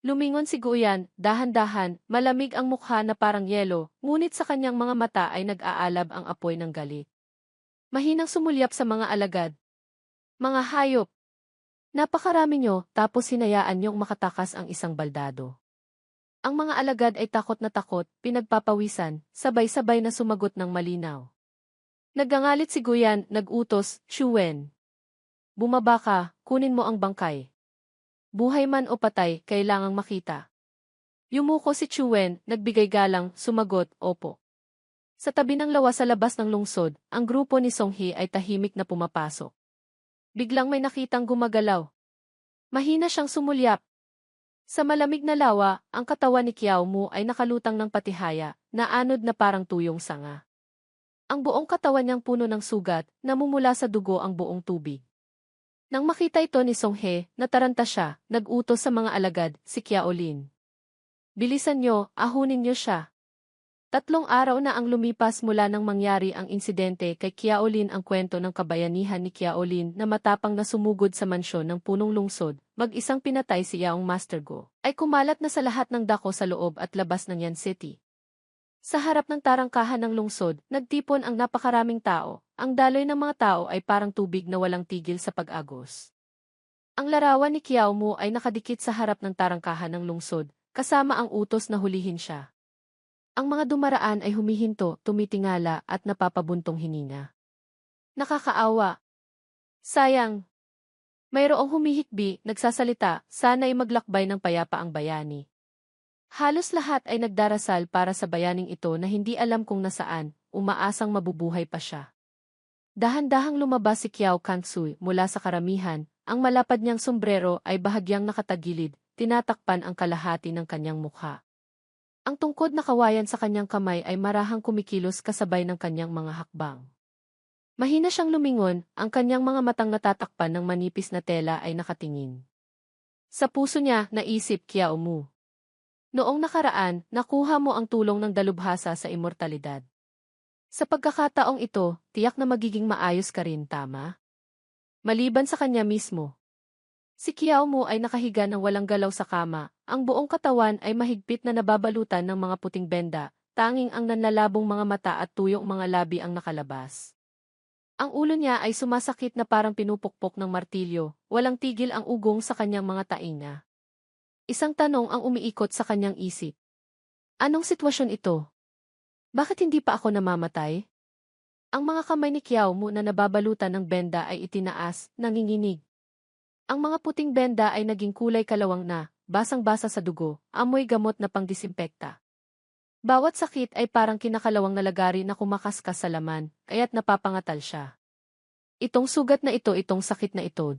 A: Lumingon si Guyan, dahan-dahan, malamig ang mukha na parang yelo, ngunit sa kanyang mga mata ay nag-aalab ang apoy ng galit. Mahinang sumulyap sa mga alagad. Mga hayop! Napakarami nyo, tapos hinayaan niyong makatakas ang isang baldado. Ang mga alagad ay takot na takot, pinagpapawisan, sabay-sabay na sumagot ng malinaw. Naggangalit si Guyan, nag-utos, Chuen. Bumaba ka, kunin mo ang bangkay. Buhay man o patay, kailangang makita. Yumuko si Chuen, nagbigay galang, sumagot, opo. Sa tabi ng lawa sa labas ng lungsod, ang grupo ni Songhee ay tahimik na pumapasok. Biglang may nakitang gumagalaw. Mahina siyang sumulyap. Sa malamig na lawa, ang katawan ni Kiao Mu ay nakalutang ng patihaya, naanod na parang tuyong sanga. Ang buong katawan niyang puno ng sugat, namumula sa dugo ang buong tubig. Nang makita ito ni Songhee, nataranta siya, nag-utos sa mga alagad, si Kiao Lin. Bilisan niyo, ahunin niyo siya. 3 araw na ang lumipas mula nang mangyari ang insidente kay Kiao Lin. Ang kwento ng kabayanihan ni Kiao Lin na matapang na sumugod sa mansyon ng punong lungsod, mag-isang pinatay si Yaong Master Go, ay kumalat na sa lahat ng dako sa loob at labas ng Yan City. Sa harap ng tarangkahan ng lungsod, nagtipon ang napakaraming tao. Ang daloy ng mga tao ay parang tubig na walang tigil sa pag-agos. Ang larawan ni Kiao Mu ay nakadikit sa harap ng tarangkahan ng lungsod, kasama ang utos na hulihin siya. Ang mga dumaraan ay humihinto, tumitingala at napapabuntong hininga. Nakakaawa. Sayang. Mayroong humihikbi, nagsasalita, sana'y maglakbay ng payapa ang bayani. Halos lahat ay nagdarasal para sa bayaning ito na hindi alam kung nasaan, umaasang mabubuhay pa siya. Dahan-dahang lumabas si Kiao Kangsuy mula sa karamihan, ang malapad niyang sombrero ay bahagyang nakatagilid, tinatakpan ang kalahati ng kanyang mukha. Ang tungkod na kawayan sa kanyang kamay ay marahang kumikilos kasabay ng kanyang mga hakbang. Mahina siyang lumingon, ang kanyang mga matang natatakpan ng manipis na tela ay nakatingin. Sa puso niya, naisip Kiao Mu. Noong nakaraan, nakuha mo ang tulong ng dalubhasa sa immortalidad. Sa pagkakataong ito, tiyak na magiging maayos ka rin, tama? Maliban sa kanya mismo. Si Kiao Mu ay nakahiga ng walang galaw sa kama, ang buong katawan ay mahigpit na nababalutan ng mga puting benda, tanging ang nanlalabong mga mata at tuyong mga labi ang nakalabas. Ang ulo niya ay sumasakit na parang pinupukpok ng martilyo, walang tigil ang ugong sa kanyang mga tainga. Isang tanong ang umiikot sa kanyang isip. Anong sitwasyon ito? Bakit hindi pa ako namamatay? Ang mga kamay ni Kiao Mu na nababalutan ng benda ay itinaas, nanginginig. Ang mga puting benda ay naging kulay kalawang na, basang-basa sa dugo, amoy gamot na pangdisimpekta. Bawat sakit ay parang kinakalawang na lagari na kumakaskas sa laman, kaya't napapangatal siya. Itong sugat na ito, itong sakit na ito.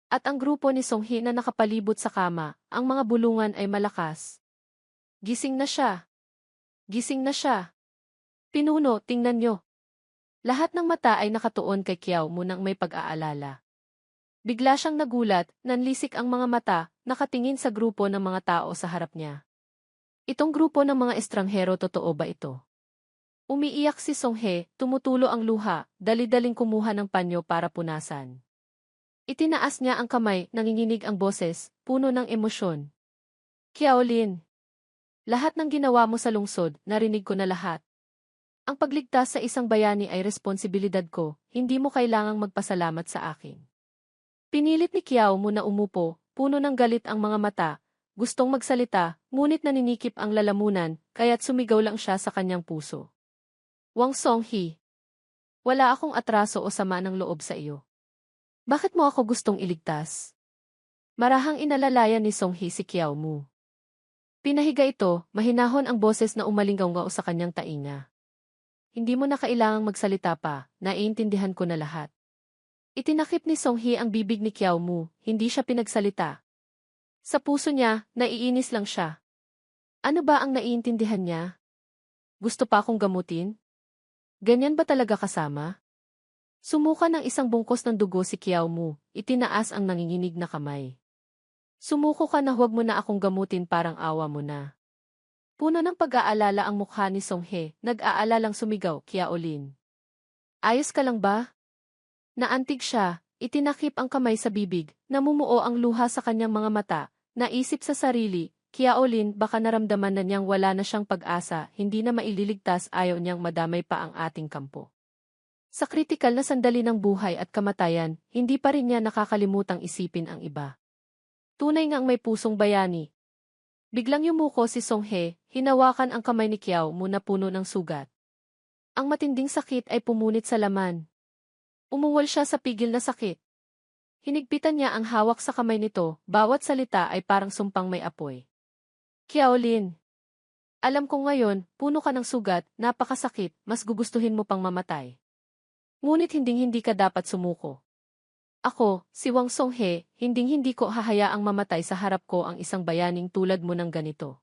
A: At ang grupo ni Songhee na nakapalibot sa kama, ang mga bulungan ay malakas. Gising na siya. Gising na siya. Pinuno, tingnan nyo. Lahat ng mata ay nakatuon kay Kiao Mu nang may pag-aalala. Bigla siyang nagulat, nanlisik ang mga mata, nakatingin sa grupo ng mga tao sa harap niya. Itong grupo ng mga estranghero, totoo ba ito? Umiiyak si Songhee, tumutulo ang luha, dali-daling kumuha ng panyo para punasan. Itinaas niya ang kamay, nanginginig ang boses, puno ng emosyon. Kiaolin, lahat ng ginawa mo sa lungsod, narinig ko na lahat. Ang pagligtas sa isang bayani ay responsibilidad ko, hindi mo kailangang magpasalamat sa akin. Pinilit ni Kiao Mu na umupo, puno ng galit ang mga mata, gustong magsalita, ngunit naninikip ang lalamunan, kaya't sumigaw lang siya sa kanyang puso. Wang Songhee, wala akong atraso o sama ng loob sa iyo. Bakit mo ako gustong iligtas? Marahang inalalayan ni Songhee si Kiao Mu. Pinahiga ito, mahinahon ang boses na umalinggaw sa kanyang tainga. Hindi mo na kailangang magsalita pa, naiintindihan ko na lahat. Itinakip ni Songhee ang bibig ni Kiao Mu, hindi siya pinagsalita. Sa puso niya, naiinis lang siya. Ano ba ang naiintindihan niya? Gusto pa akong gamutin? Ganyan ba talaga kasama? Sumuka ng isang bungkos ng dugo si Kiao Mu, itinaas ang nanginginig na kamay. Sumuko ka na, huwag mo na akong gamutin, parang awa mo na. Puno ng pag-aalala ang mukha ni Songhee, nag-aalalang sumigaw, Kiaolin. Ayos ka lang ba? Naantig siya, itinakip ang kamay sa bibig, namumuo ang luha sa kanyang mga mata, naisip sa sarili, Kiaolin, baka naramdaman na niyang wala na siyang pag-asa, hindi na maililigtas, ayaw niyang madamay pa ang ating kampo. Sa kritikal na sandali ng buhay at kamatayan, hindi pa rin niya nakakalimutang isipin ang iba. Tunay ngang may pusong bayani. Biglang yumuko si Songhee, hinawakan ang kamay ni Kiao Mu na puno ng sugat. Ang matinding sakit ay pumunit sa laman. Umuwal siya sa pigil na sakit. Hinigpitan niya ang hawak sa kamay nito, bawat salita ay parang sumpang may apoy. Kiaolin, alam ko ngayon, puno ka ng sugat, napakasakit, mas gugustuhin mo pang mamatay. Ngunit hinding-hindi ka dapat sumuko. Ako, si Wang Songhee, hinding-hindi ko hahayaang mamatay sa harap ko ang isang bayaning tulad mo ng ganito.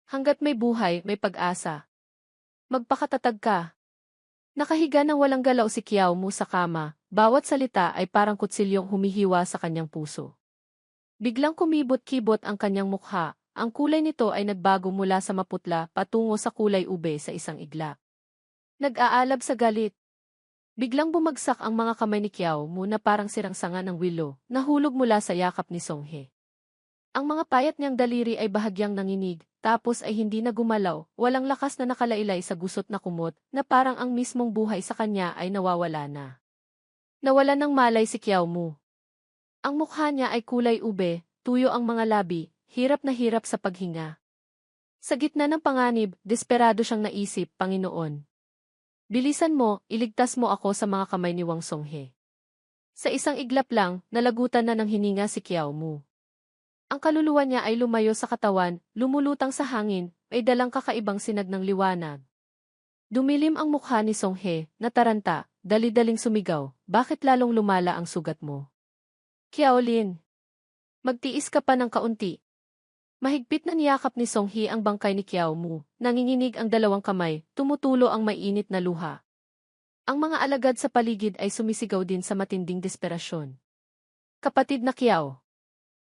A: Hanggat may buhay, may pag-asa. Magpakatatag ka. Nakahiga ng walang galaw si Kiao Mu sa kama, bawat salita ay parang kutsilyong humihiwa sa kanyang puso. Biglang kumibot-kibot ang kanyang mukha, ang kulay nito ay nagbago mula sa maputla patungo sa kulay ube sa isang iglap. Nag-aalab sa galit. Biglang bumagsak ang mga kamay ni Kiao Mu na parang sirang sanga ng willow, nahulog mula sa yakap ni Songhee. Ang mga payat niyang daliri ay bahagyang nanginig, tapos ay hindi na gumalaw, walang lakas na nakalaylay sa gusot na kumot, na parang ang mismong buhay sa kanya ay nawawala na. Nawalan ng malay si Kiao Mu. Ang mukha niya ay kulay ube, tuyo ang mga labi, hirap na hirap sa paghinga. Sa gitna ng panganib, desperado siyang naisip, Panginoon. Bilisan mo, iligtas mo ako sa mga kamay ni Wang Songhee. Sa isang iglap lang, nalagutan na ng hininga si Kiao Mu. Ang kaluluwa niya ay lumayo sa katawan, lumulutang sa hangin, ay dalang kakaibang sinag ng liwanag. Dumilim ang mukha ni Songhee, nataranta, dali-daling sumigaw, bakit lalong lumala ang sugat mo? Kiaolin, magtiis ka pa ng kaunti. Mahigpit na niyakap ni Songhee ang bangkay ni Kiao Mu, nanginginig ang dalawang kamay, tumutulo ang mainit na luha. Ang mga alagad sa paligid ay sumisigaw din sa matinding desperasyon. Kapatid na Kiao.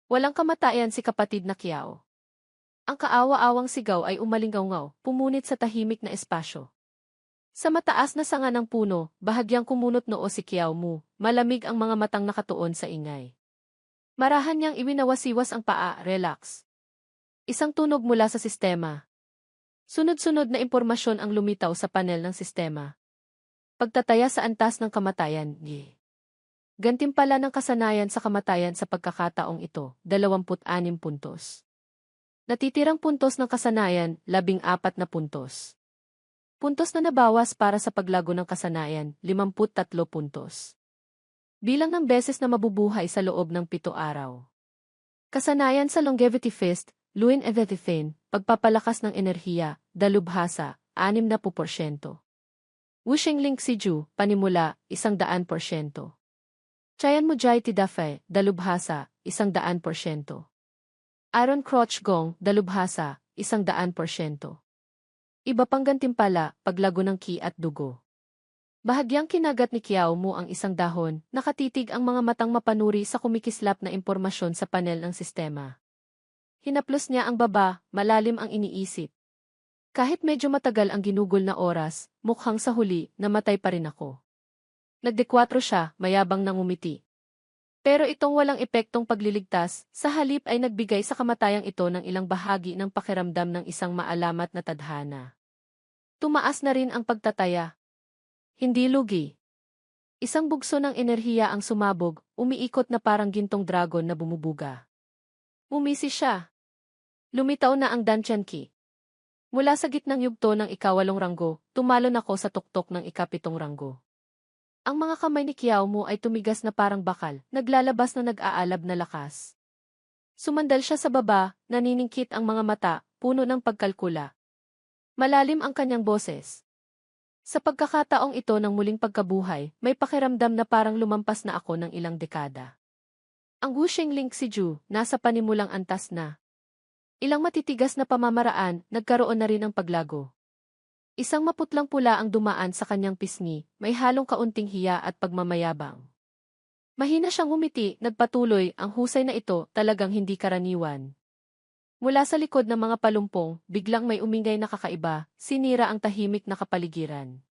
A: Walang kamatayan si kapatid na Kiao. Ang kaawa-awang sigaw ay umalingaw-ngaw, pumunit sa tahimik na espasyo. Sa mataas na sanga ng puno, bahagyang kumunot noo si Kiao Mu, malamig ang mga matang nakatuon sa ingay. Marahan niyang iwinawasiwas ang paa, relax. Isang tunog mula sa sistema. Sunod-sunod na impormasyon ang lumitaw sa panel ng sistema. Pagtataya sa antas ng kamatayan, gantimpala ng kasanayan sa kamatayan sa pagkakataong ito, 26 puntos. Natitirang puntos ng kasanayan, 14 na puntos. Puntos na nabawas para sa paglago ng kasanayan, 53 puntos. Bilang ng beses na mabubuhay sa loob ng 7 araw. Kasanayan sa longevity feast, Luin Evetithin, pagpapalakas ng enerhiya, dalubhasa, 60%. Wushing Link Siju, panimula, 100%. Chayan Mujay Tidafe, dalubhasa, 100%. Aaron Crotch Gong, dalubhasa, 100%. Iba pang gantimpala, paglago ng ki at dugo. Bahagyang kinagat ni Kiao Mu ang isang dahon, nakatitig ang mga matang mapanuri sa kumikislap na impormasyon sa panel ng sistema. Hinaplos niya ang baba, malalim ang iniisip. Kahit medyo matagal ang ginugol na oras, mukhang sa huli, namatay pa rin ako. Nagdekwatro siya, mayabang nang umiti. Pero itong walang epektong pagliligtas, sa halip ay nagbigay sa kamatayang ito ng ilang bahagi ng pakiramdam ng isang maalamat na tadhana. Tumaas na rin ang pagtataya. Hindi lugi. Isang bugso ng enerhiya ang sumabog, umiikot na parang gintong dragon na bumubuga. Umisi siya. Lumitaw na ang Danchan-ki. Mula sa gitnang yugto ng ikawalong ranggo, tumalon ako sa tuktok ng ikapitong ranggo. Ang mga kamay ni Kiao Mu ay tumigas na parang bakal, naglalabas na nag-aalab na lakas. Sumandal siya sa baba, naniningkit ang mga mata, puno ng pagkalkula. Malalim ang kanyang boses. Sa pagkakataong ito ng muling pagkabuhay, may pakiramdam na parang lumampas na ako ng ilang dekada. Ang Wushing Link Siju, nasa panimulang antas na. Ilang matitigas na pamamaraan, nagkaroon na rin ng paglago. Isang maputlang pula ang dumaan sa kanyang pisngi, may halong kaunting hiya at pagmamayabang. Mahina siyang umiti, nagpatuloy, ang husay na ito talagang hindi karaniwan. Mula sa likod ng mga palumpong, biglang may umingay na kakaiba, sinira ang tahimik na kapaligiran.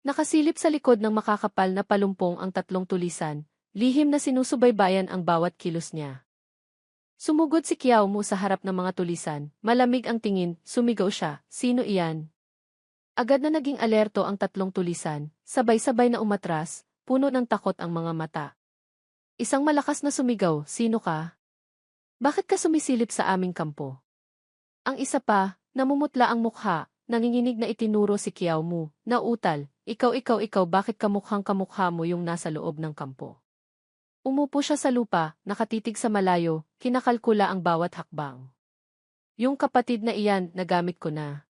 A: Nakasilip sa likod ng makakapal na palumpong ang tatlong tulisan, lihim na sinusubaybayan ang bawat kilos niya. Sumugod si Kiao Mu sa harap ng mga tulisan, malamig ang tingin, sumigaw siya, "Sino iyan?" Agad na naging alerto ang tatlong tulisan, sabay-sabay na umatras, puno ng takot ang mga mata. Isang malakas na sumigaw, "Sino ka? Bakit ka sumisilip sa aming kampo?" Ang isa pa, namumutla ang mukha, nanginginig na itinuro si Kiao Mu, "Nautal, ikaw, bakit kamukhang kamukha mo yung nasa loob ng kampo?" Umupo siya sa lupa, nakatitig sa malayo, kinakalkula ang bawat hakbang. Yung kapatid na iyan, nagamit ko na.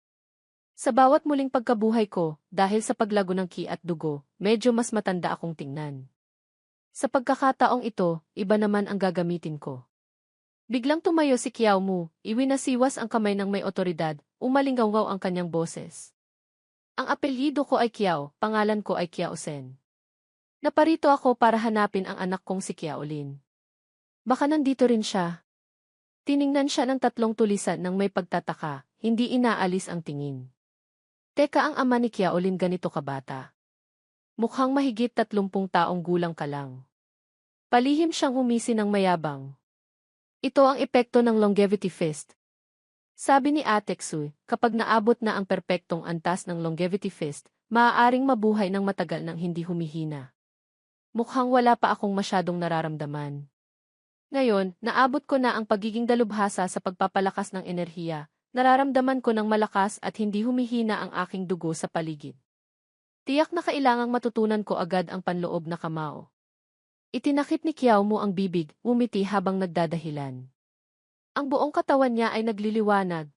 A: Sa bawat muling pagkabuhay ko, dahil sa paglago ng ki at dugo, medyo mas matanda akong tingnan. Sa pagkakataong ito, iba naman ang gagamitin ko. Biglang tumayo si Kiao Mu, iwinasiwas ang kamay ng may otoridad, umalinggaw ang kanyang boses. Ang apelyido ko ay Kiao, pangalan ko ay Kiao Sen. Naparito ako para hanapin ang anak kong si Kiao Lin. Baka nandito rin siya. Tiningnan siya ng tatlong tulisan nang may pagtataka, hindi inaalis ang tingin. Teka, ang ama ni Kiao Lin ganito kabata. Mukhang mahigit 30 taong gulang ka lang. Palihim siyang humisi ng mayabang. Ito ang epekto ng longevity feast. Sabi ni Ate Xu, kapag naabot na ang perpektong antas ng longevity feast, maaaring mabuhay ng matagal nang hindi humihina. Mukhang wala pa akong masyadong nararamdaman. Ngayon, naabot ko na ang pagiging dalubhasa sa pagpapalakas ng enerhiya, nararamdaman ko ng malakas at hindi humihina ang aking dugo sa paligid. Tiyak na kailangang matutunan ko agad ang panloob na kamao. Itinakip ni Kiao Mu ang bibig, umiti habang nagdadahilan. Ang buong katawan niya ay nagliliwanag.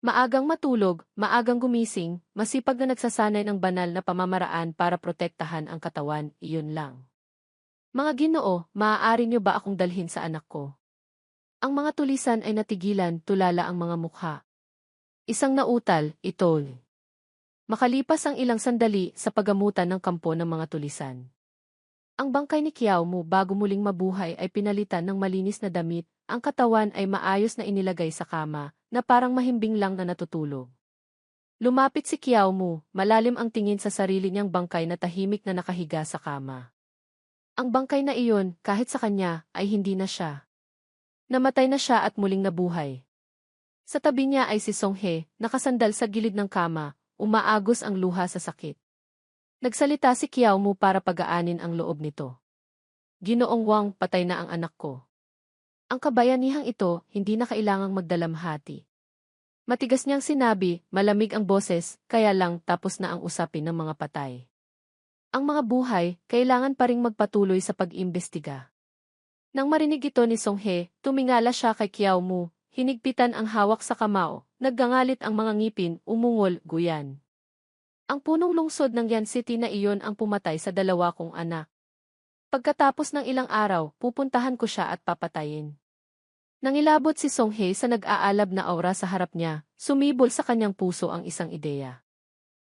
A: Maagang matulog, maagang gumising, masipag na nagsasanay ng banal na pamamaraan para protektahan ang katawan, iyon lang. Mga Ginoo, maaari niyo ba akong dalhin sa anak ko? Ang mga tulisan ay natigilan, tulala ang mga mukha. Isang nautal, ito. Makalipas ang ilang sandali sa pagamutan ng kampo ng mga tulisan. Ang bangkay ni Kiao Mu bago muling mabuhay ay pinalitan ng malinis na damit, ang katawan ay maayos na inilagay sa kama, na parang mahimbing lang na natutulog. Lumapit si Kiao Mu, malalim ang tingin sa sarili niyang bangkay na tahimik na nakahiga sa kama. Ang bangkay na iyon, kahit sa kanya, ay hindi na siya. Namatay na siya at muling nabuhay. Sa tabi niya ay si Song He, nakasandal sa gilid ng kama, umaagos ang luha sa sakit. Nagsalita si Kiao Mu para pagaanin ang loob nito. Ginoong Wang, patay na ang anak ko. Ang kabayanihang ito, hindi na kailangang magdalamhati. Matigas niyang sinabi, malamig ang boses, kaya lang tapos na ang usapin ng mga patay. Ang mga buhay, kailangan pa ring magpatuloy sa pag-imbestiga. Nang marinig ito ni Songhe, tumingala siya kay Kiao Mu, hinigpitan ang hawak sa kamao, naggangalit ang mga ngipin, umungol, guyan. Ang punong lungsod ng Yan City na iyon ang pumatay sa dalawa kong anak. Pagkatapos ng ilang araw, pupuntahan ko siya at papatayin. Nangilabot si Songhe sa nag-aalab na aura sa harap niya, sumibol sa kanyang puso ang isang ideya.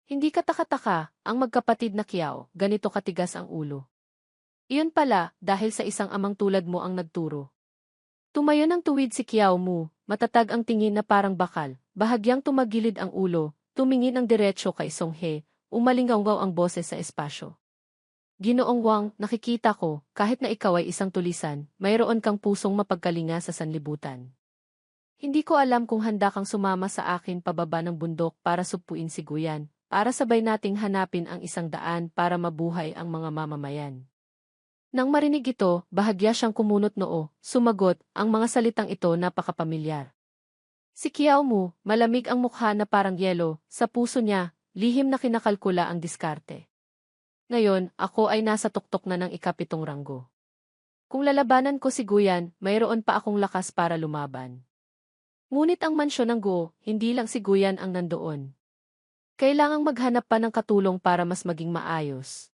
A: Hindi kataka-taka, ang magkapatid na Kiao, ganito katigas ang ulo. Iyon pala, dahil sa isang amang tulad mo ang nagturo. Tumayo ng tuwid si Kiao Mu, matatag ang tingin na parang bakal, bahagyang tumagilid ang ulo, tumingin ang diretsyo kay Songhe, umalingaw ang boses sa espasyo. Ginoong Wang, nakikita ko, kahit na ikaw ay isang tulisan, mayroon kang pusong mapagkalinga sa sanlibutan. Hindi ko alam kung handa kang sumama sa akin pababa ng bundok para supuin si Guyan, para sabay nating hanapin ang isang daan para mabuhay ang mga mamamayan. Nang marinig ito, bahagya siyang kumunot noo, sumagot, ang mga salitang ito napakapamilyar. Si Kiao Mu, malamig ang mukha na parang yelo, sa puso niya, lihim na kinakalkula ang diskarte. Ngayon, ako ay nasa tuktok na ng ikapitong ranggo. Kung lalabanan ko si Guyan, mayroon pa akong lakas para lumaban. Ngunit ang mansyon ng Go, hindi lang si Guyan ang nandoon. Kailangang maghanap pa ng katulong para mas maging maayos.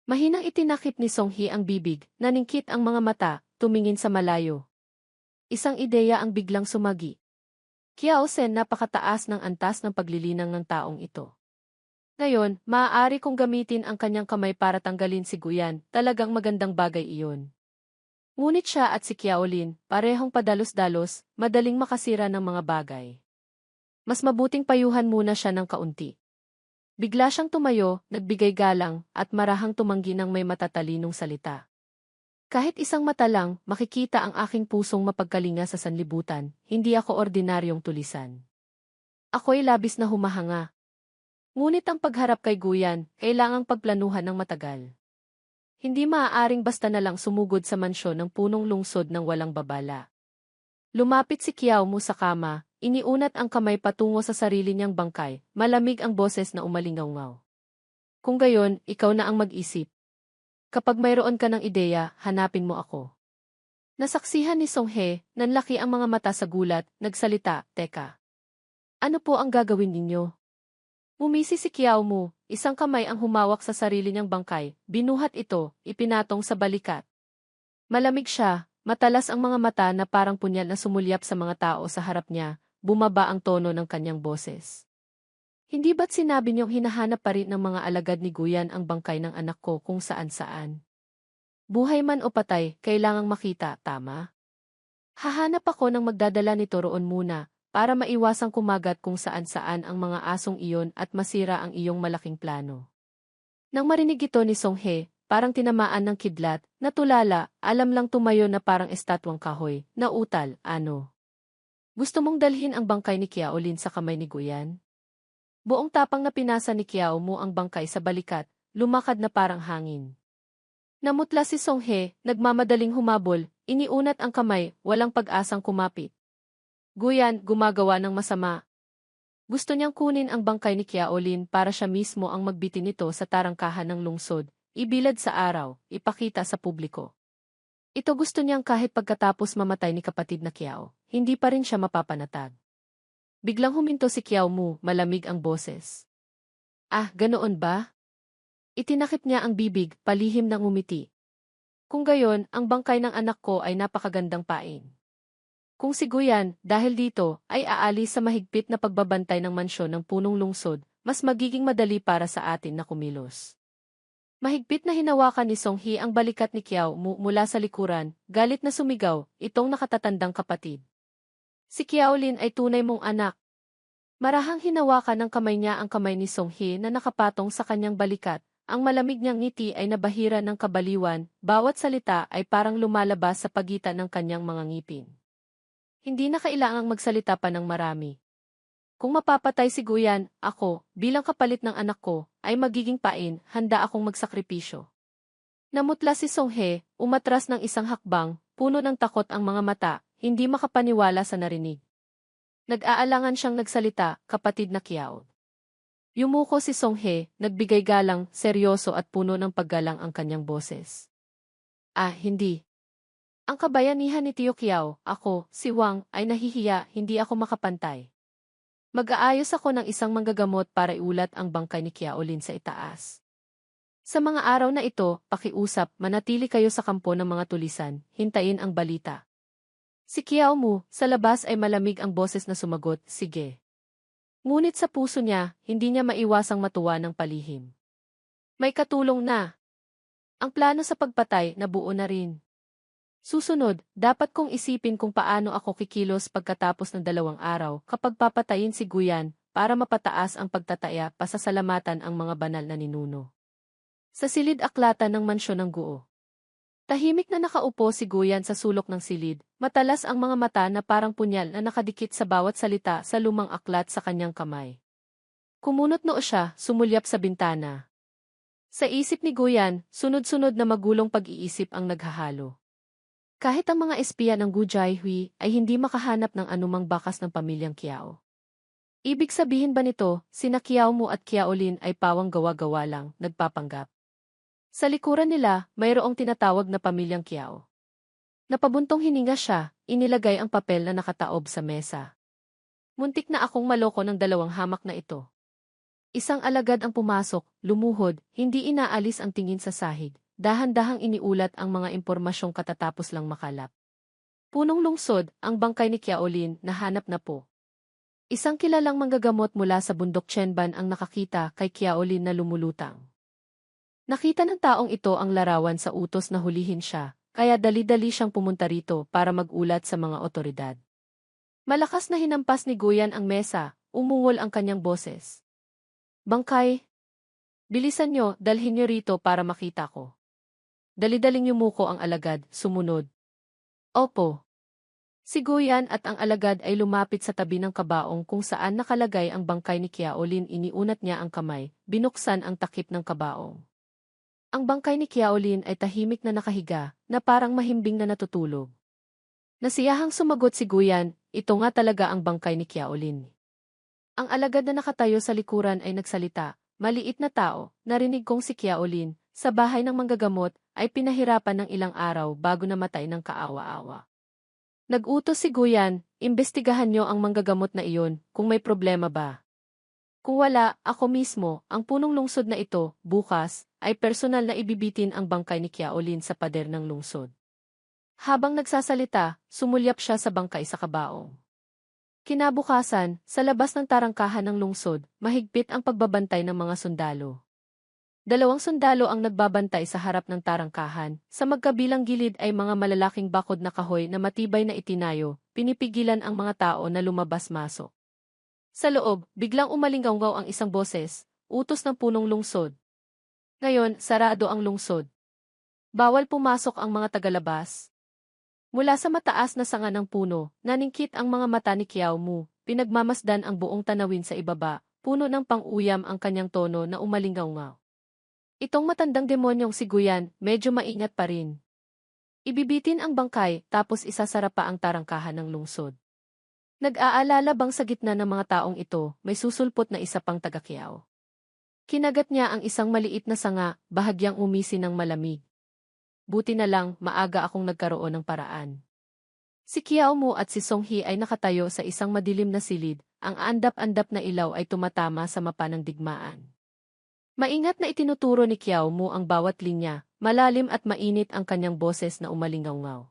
A: Mahinang itinakip ni Songhe ang bibig, naningkit ang mga mata, tumingin sa malayo. Isang ideya ang biglang sumagi. Kiao Sen, napakataas ng antas ng paglilinang ng taong ito. Ngayon, maaari kong gamitin ang kanyang kamay para tanggalin si Guyan, talagang magandang bagay iyon. Ngunit siya at si Kiaolin, parehong padalos-dalos, madaling makasira ng mga bagay. Mas mabuting payuhan muna siya ng kaunti. Bigla siyang tumayo, nagbigay galang, at marahang tumanggi ng may matatalinong salita. Kahit isang mata lang, makikita ang aking pusong mapagkalinga sa sanlibutan, hindi ako ordinaryong tulisan. Ako'y labis na humahanga. Ngunit ang pagharap kay Guyan, kailangang pagplanuhan ng matagal. Hindi maaaring basta na lang sumugod sa mansyon ng punong lungsod ng walang babala. Lumapit si Kiao Mu sa kama, iniunat ang kamay patungo sa sarili niyang bangkay, malamig ang boses na umalingaw-ngaw. Kung gayon, ikaw na ang mag-isip. Kapag mayroon ka ng ideya, hanapin mo ako. Nasaksihan ni Songhe, nanlaki ang mga mata sa gulat, nagsalita, teka. Ano po ang gagawin ninyo? Umisi si Kiao Mu, isang kamay ang humawak sa sarili niyang bangkay, binuhat ito, ipinatong sa balikat. Malamig siya, matalas ang mga mata na parang punyal na sumulyap sa mga tao sa harap niya, bumaba ang tono ng kanyang boses. Hindi ba't sinabi niyong hinahanap pa rin ng mga alagad ni Guyan ang bangkay ng anak ko kung saan-saan? Buhay man o patay, kailangang makita, tama? Hahanap ako ng magdadala nito roon muna, para maiwasang kumagat kung saan-saan ang mga asong iyon at masira ang iyong malaking plano. Nang marinig ito ni Songhe, parang tinamaan ng kidlat, natulala, alam lang tumayo na parang estatwang kahoy, nautal, ano. Gusto mong dalhin ang bangkay ni Kiaolin sa kamay ni Guyan? Buong tapang na pinasa ni Kiao Mu ang bangkay sa balikat, lumakad na parang hangin. Namutla si Songhe, nagmamadaling humabol, iniunat ang kamay, walang pag-asang kumapit. Guyan, gumagawa ng masama. Gusto niyang kunin ang bangkay ni Kiaolin para siya mismo ang magbitin nito sa tarangkahan ng lungsod, ibilad sa araw, ipakita sa publiko. Ito gusto niyang kahit pagkatapos mamatay ni kapatid na Kiao, hindi pa rin siya mapapanatag. Biglang huminto si Kiao Mu, malamig ang boses. Ah, ganoon ba? Itinakip niya ang bibig, palihim ng ngumiti. Kung gayon, ang bangkay ng anak ko ay napakagandang pain. Kung si Guyan, dahil dito, ay aalis sa mahigpit na pagbabantay ng mansyon ng punong lungsod, mas magiging madali para sa atin na kumilos. Mahigpit na hinawakan ni Songhe ang balikat ni Kiao Mu mula sa likuran, galit na sumigaw, itong nakatatandang kapatid. Si Kiaolin ay tunay mong anak. Marahang hinawakan ng kamay niya ang kamay ni Songhe na nakapatong sa kanyang balikat, ang malamig niyang ngiti ay nabahira ng kabaliwan, bawat salita ay parang lumalabas sa pagitan ng kanyang mga ngipin. Hindi na kailangang magsalita pa ng marami. Kung mapapatay si Guyan, ako, bilang kapalit ng anak ko, ay magiging pain, handa akong magsakripisyo. Namutla si Songhe, umatras ng isang hakbang, puno ng takot ang mga mata, hindi makapaniwala sa narinig. Nag-aalangan siyang nagsalita, kapatid na Kiao. Yumuko si Songhe, nagbigay galang, seryoso at puno ng paggalang ang kanyang boses. Ah, hindi. Ang kabayanihan ni Tio Kiao, ako, si Wang, ay nahihiya, hindi ako makapantay. Mag-aayos ako ng isang manggagamot para iulat ang bangkay ni Kiaolin sa itaas. Sa mga araw na ito, pakiusap, manatili kayo sa kampo ng mga tulisan, hintayin ang balita. Si Kiao Mu, sa labas ay malamig ang boses na sumagot, sige. Ngunit sa puso niya, hindi niya maiwasang matuwa ng palihim. May katulong na. Ang plano sa pagpatay, nabuo na rin. Susunod, dapat kong isipin kung paano ako kikilos pagkatapos ng 2 araw kapag papatayin si Guyan para mapataas ang pagtataya pasasalamatan ang mga banal na ninuno. Sa silid aklatan ng mansyon ng Guo. Tahimik na nakaupo si Guyan sa sulok ng silid, matalas ang mga mata na parang punyal na nakadikit sa bawat salita sa lumang aklat sa kanyang kamay. Kumunot noo siya, sumulyap sa bintana. Sa isip ni Guyan, sunod-sunod na magulong pag-iisip ang naghahalo. Kahit ang mga espiya ng Gu Jiahui ay hindi makahanap ng anumang bakas ng pamilyang Kiao. Ibig sabihin ba nito, sina Kiao Mu at Kiaolin ay pawang gawa-gawa lang, nagpapanggap? Sa likuran nila, mayroong tinatawag na pamilyang Kiao. Napabuntong hininga siya, inilagay ang papel na nakataob sa mesa. Muntik na akong maloko ng 2 hamak na ito. Isang alagad ang pumasok, lumuhod, hindi inaalis ang tingin sa sahig. Dahan-dahang iniulat ang mga impormasyong katatapos lang makalap. Punong lungsod, ang bangkay ni Kiaolin, nahanap na po. Isang kilalang manggagamot mula sa bundok Chenban ang nakakita kay Kiaolin na lumulutang. Nakita ng taong ito ang larawan sa utos na hulihin siya, kaya dali-dali siyang pumunta rito para mag-ulat sa mga otoridad. Malakas na hinampas ni Guyan ang mesa, umungol ang kanyang boses. Bangkay! Bilisan nyo, dalhin nyo rito para makita ko. Dali-daling yumuko ang alagad, sumunod. Opo. Si Guyan at ang alagad ay lumapit sa tabi ng kabaong kung saan nakalagay ang bangkay ni Kiaolin. Iniunat niya ang kamay, binuksan ang takip ng kabaong. Ang bangkay ni Kiaolin ay tahimik na nakahiga, na parang mahimbing na natutulog. Nasiyahang sumagot si Guyan, ito nga talaga ang bangkay ni Kiaolin. Ang alagad na nakatayo sa likuran ay nagsalita, maliit na tao, narinig kong si Kiaolin, sa bahay ng manggagamot, ay pinahirapan ng ilang araw bago namatay ng kaawa-awa. Nag-utos si Guyan, imbestigahan nyo ang manggagamot na iyon, kung may problema ba. Kung wala, ako mismo, ang punong lungsod na ito, bukas, ay personal na ibibitin ang bangkay ni Kiaolin sa pader ng lungsod. Habang nagsasalita, sumulyap siya sa bangkay sa kabaong. Kinabukasan, sa labas ng tarangkahan ng lungsod, mahigpit ang pagbabantay ng mga sundalo. 2 sundalo ang nagbabantay sa harap ng tarangkahan, sa magkabilang gilid ay mga malalaking bakod na kahoy na matibay na itinayo, pinipigilan ang mga tao na lumabas-masok. Sa loob, biglang umalinggaw ang isang boses, utos ng punong lungsod. Ngayon, sarado ang lungsod. Bawal pumasok ang mga tagalabas. Mula sa mataas na sanga ng puno, naningkit ang mga mata ni Kiao Mu, pinagmamasdan ang buong tanawin sa ibaba, puno ng pang-uyam ang kanyang tono na umalinggaw. Itong matandang demonyong si Guyan, medyo maingat pa rin. Ibibitin ang bangkay, tapos isasara pa ang tarangkahan ng lungsod. Nag-aalala bang sa gitna ng mga taong ito, may susulpot na isa pang taga-Kiao? Kinagat niya ang isang maliit na sanga, bahagyang umisi ng malamig. Buti na lang, maaga akong nagkaroon ng paraan. Si Kiao Mu at si Songhe ay nakatayo sa isang madilim na silid, ang andap-andap na ilaw ay tumatama sa mapa ng digmaan. Maingat na itinuturo ni Kiao Mu ang bawat linya, malalim at mainit ang kanyang boses na umalingaw.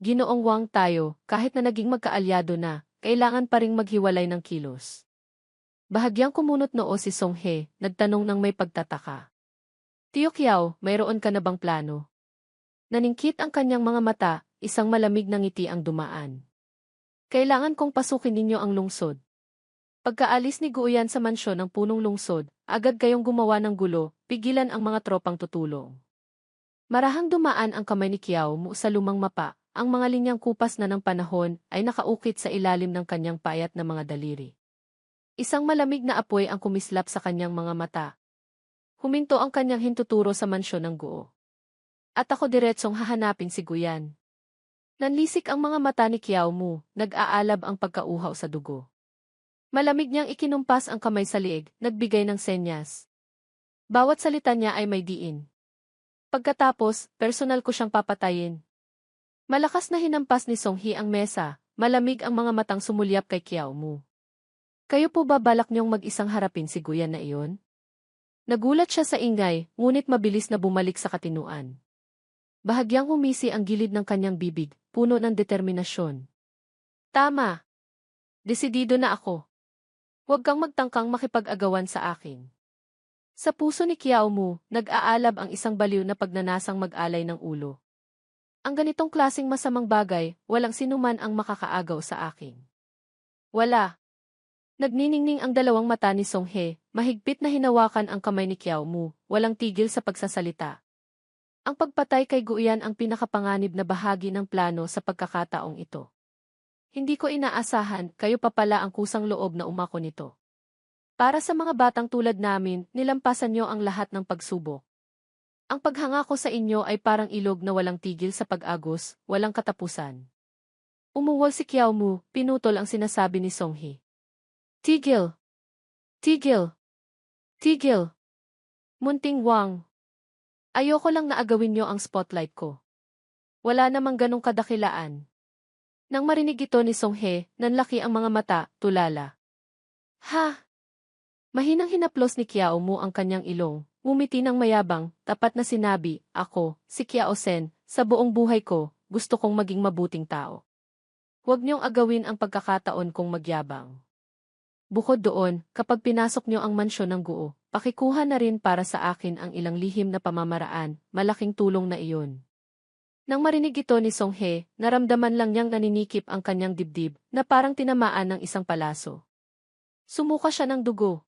A: Ginoong Wang tayo, kahit na naging magkaalyado na, kailangan pa ring maghiwalay ng kilos. Bahagyang kumunot noo si Songhe, nagtanong ng may pagtataka. Tio Kiao, mayroon ka na bang plano? Naningkit ang kanyang mga mata, isang malamig na ngiti ang dumaan. Kailangan kong pasukin ninyo ang lungsod. Pagkaalis ni Guyan sa mansyon ng punong lungsod, agad kayong gumawa ng gulo, pigilan ang mga tropang tutulong. Marahang dumaan ang kamay ni Kiao Mu sa lumang mapa, ang mga linyang kupas na ng panahon ay nakaukit sa ilalim ng kanyang payat na mga daliri. Isang malamig na apoy ang kumislap sa kanyang mga mata. Huminto ang kanyang hintuturo sa mansyon ng Guo. At ako diretsong hahanapin si Guyan. Nanlisik ang mga mata ni Kiao Mu, nag-aalab ang pagkauhaw sa dugo. Malamig niyang ikinumpas ang kamay sa liig, nagbigay ng senyas. Bawat salita niya ay may diin. Pagkatapos, personal ko siyang papatayin. Malakas na hinampas ni Song Hee ang mesa, malamig ang mga matang sumulyap kay Kiao Mu. Kayo po ba balak niyong mag-isang harapin si Guyan na iyon? Nagulat siya sa ingay, ngunit mabilis na bumalik sa katinuan. Bahagyang humisi ang gilid ng kanyang bibig, puno ng determinasyon. Tama. Desidido na ako. Huwag kang magtangkang makipag-agawan sa akin. Sa puso ni Kiao Mu, nag-aalab ang isang baliw na pagnanasang mag-alay ng ulo. Ang ganitong klaseng masamang bagay, walang sinuman ang makakaagaw sa akin. Wala. Nagniningning ang dalawang mata ni Song Hee, mahigpit na hinawakan ang kamay ni Kiao Mu, walang tigil sa pagsasalita. Ang pagpatay kay Guyan ang pinakapanganib na bahagi ng plano sa pagkakataong ito. Hindi ko inaasahan, kayo pa pala ang kusang loob na umako nito. Para sa mga batang tulad namin, nilampasan niyo ang lahat ng pagsubok. Ang paghanga ko sa inyo ay parang ilog na walang tigil sa pag-agos, walang katapusan. Umuwal si Kiao Mu, pinutol ang sinasabi ni Song Hee. Tigil! Tigil! Tigil! Munting Wang! Ayoko lang na agawin niyo ang spotlight ko. Wala namang ganong kadakilaan. Nang marinig ito ni Song Hee, nanlaki ang mga mata, tulala. Ha! Mahinang hinaplos ni Kiao Mu ang kanyang ilong, ngumiti ng mayabang, tapat na sinabi, ako, si Kiao Sen, sa buong buhay ko, gusto kong maging mabuting tao. Huwag niyong agawin ang pagkakataon kong magyabang. Bukod doon, kapag pinasok niyo ang mansyon ng Guo, pakikuha na rin para sa akin ang ilang lihim na pamamaraan, malaking tulong na iyon. Nang marinig ito ni Song Hee, naramdaman lang niyang naninikip ang kanyang dibdib na parang tinamaan ng isang palaso. Sumuka siya ng dugo.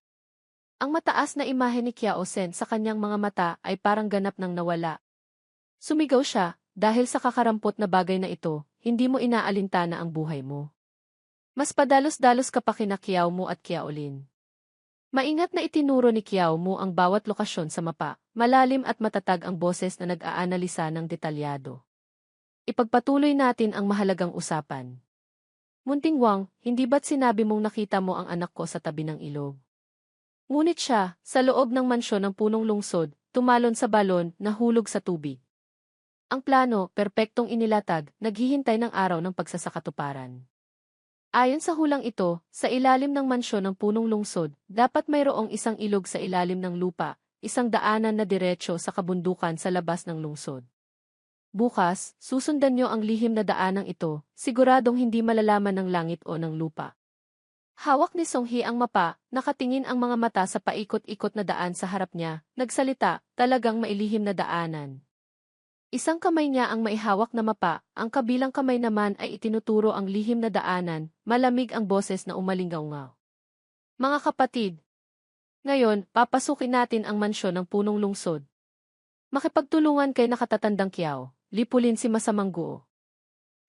A: Ang mataas na imahe ni Kiao Sen sa kanyang mga mata ay parang ganap nang nawala. Sumigaw siya, dahil sa kakarampot na bagay na ito, hindi mo inaalintana ang buhay mo. Mas padalos-dalos ka pa kina Kiao Mu at Kiao Lin. Maingat na itinuro ni Kiao Mu ang bawat lokasyon sa mapa, malalim at matatag ang boses na nag-aanalisa ng detalyado. Ipagpatuloy natin ang mahalagang usapan. Munting Wang, hindi ba't sinabi mong nakita mo ang anak ko sa tabi ng ilog? Ngunit siya, sa loob ng mansyon ng punong lungsod, tumalon sa balon, nahulog sa tubig. Ang plano, perpektong inilatag, naghihintay ng araw ng pagsasakatuparan. Ayon sa hulang ito, sa ilalim ng mansyon ng punong lungsod, dapat mayroong isang ilog sa ilalim ng lupa, isang daanan na diretso sa kabundukan sa labas ng lungsod. Bukas, susundan niyo ang lihim na daanang ito, siguradong hindi malalaman ng langit o ng lupa. Hawak ni Song Hee ang mapa, nakatingin ang mga mata sa paikot-ikot na daan sa harap niya, nagsalita, talagang mailihim na daanan. Isang kamay niya ang maihawak na mapa, ang kabilang kamay naman ay itinuturo ang lihim na daanan, malamig ang boses na umalingaw-ngaw. Mga kapatid, ngayon, papasukin natin ang mansyon ng punong lungsod. Makipagtulungan kay nakatatandang Kiao, lipulin si masamang Guo.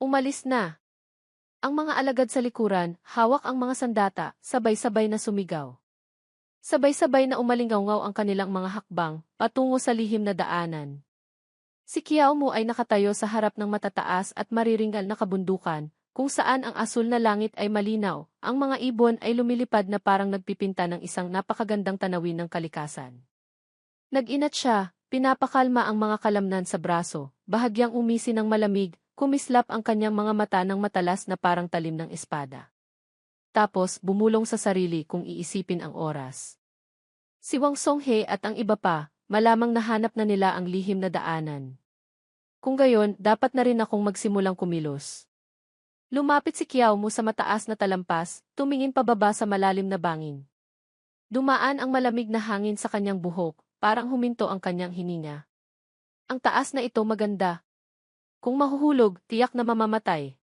A: Umalis na. Ang mga alagad sa likuran, hawak ang mga sandata, sabay-sabay na sumigaw. Sabay-sabay na umalingaw-ngaw ang kanilang mga hakbang, patungo sa lihim na daanan. Si Kiao Mu ay nakatayo sa harap ng matataas at mariringal na kabundukan, kung saan ang asul na langit ay malinaw, ang mga ibon ay lumilipad na parang nagpipinta ng isang napakagandang tanawin ng kalikasan. Nag-inat siya, pinapakalma ang mga kalamnan sa braso, bahagyang umisi ng malamig, kumislap ang kanyang mga mata ng matalas na parang talim ng espada. Tapos bumulong sa sarili kung iisipin ang oras. Si Wang Song Hee at ang iba pa, malamang nahanap na nila ang lihim na daanan. Kung gayon, dapat na rin akong magsimulang kumilos. Lumapit si Kiao Mu sa mataas na talampas, tumingin pababa sa malalim na bangin. Dumaan ang malamig na hangin sa kanyang buhok, parang huminto ang kanyang hininga. Ang taas na ito maganda. Kung mahuhulog, tiyak na mamamatay.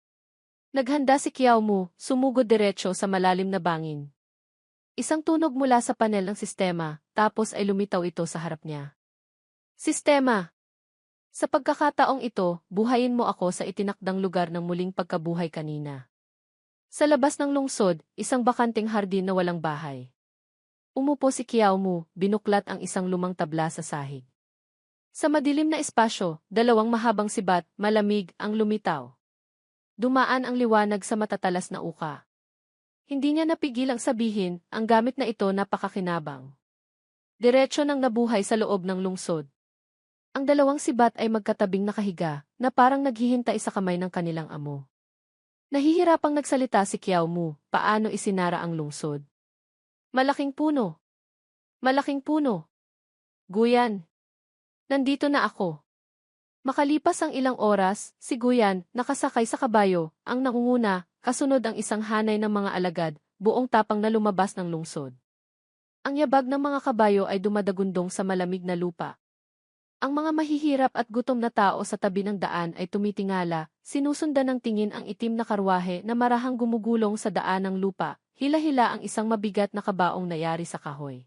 A: Naghanda si Kiao Mu, sumugod diretso sa malalim na bangin. Isang tunog mula sa panel ng sistema, tapos ay lumitaw ito sa harap niya. Sistema! Sa pagkakataong ito, buhayin mo ako sa itinakdang lugar ng muling pagkabuhay kanina. Sa labas ng lungsod, isang bakanting hardin na walang bahay. Umupo si Kiao Mu, binuklat ang isang lumang tabla sa sahig. Sa madilim na espasyo, dalawang mahabang sibat, malamig, ang lumitaw. dumaan ang liwanag sa matatalas na uka. Hindi niya napigilang sabihin, ang gamit na ito napakakinabang. Diretso nang nabuhay sa loob ng lungsod. Ang dalawang sibat ay magkatabing nakahiga, na parang naghihintay sa kamay ng kanilang amo. Nahihirapang nagsalita si Kiao Mu, paano isinara ang lungsod. Malaking puno. Malaking puno. Guyan. Nandito na ako. Makalipas ang ilang oras, si Guyan, nakasakay sa kabayo, ang nangunguna, kasunod ang isang hanay ng mga alagad, buong tapang na lumabas ng lungsod. Ang yabag ng mga kabayo ay dumadagundong sa malamig na lupa. Ang mga mahihirap at gutom na tao sa tabi ng daan ay tumitingala, sinusundan ng tingin ang itim na karwahe na marahang gumugulong sa daan ng lupa, hila-hila ang isang mabigat na kabaong nayari sa kahoy.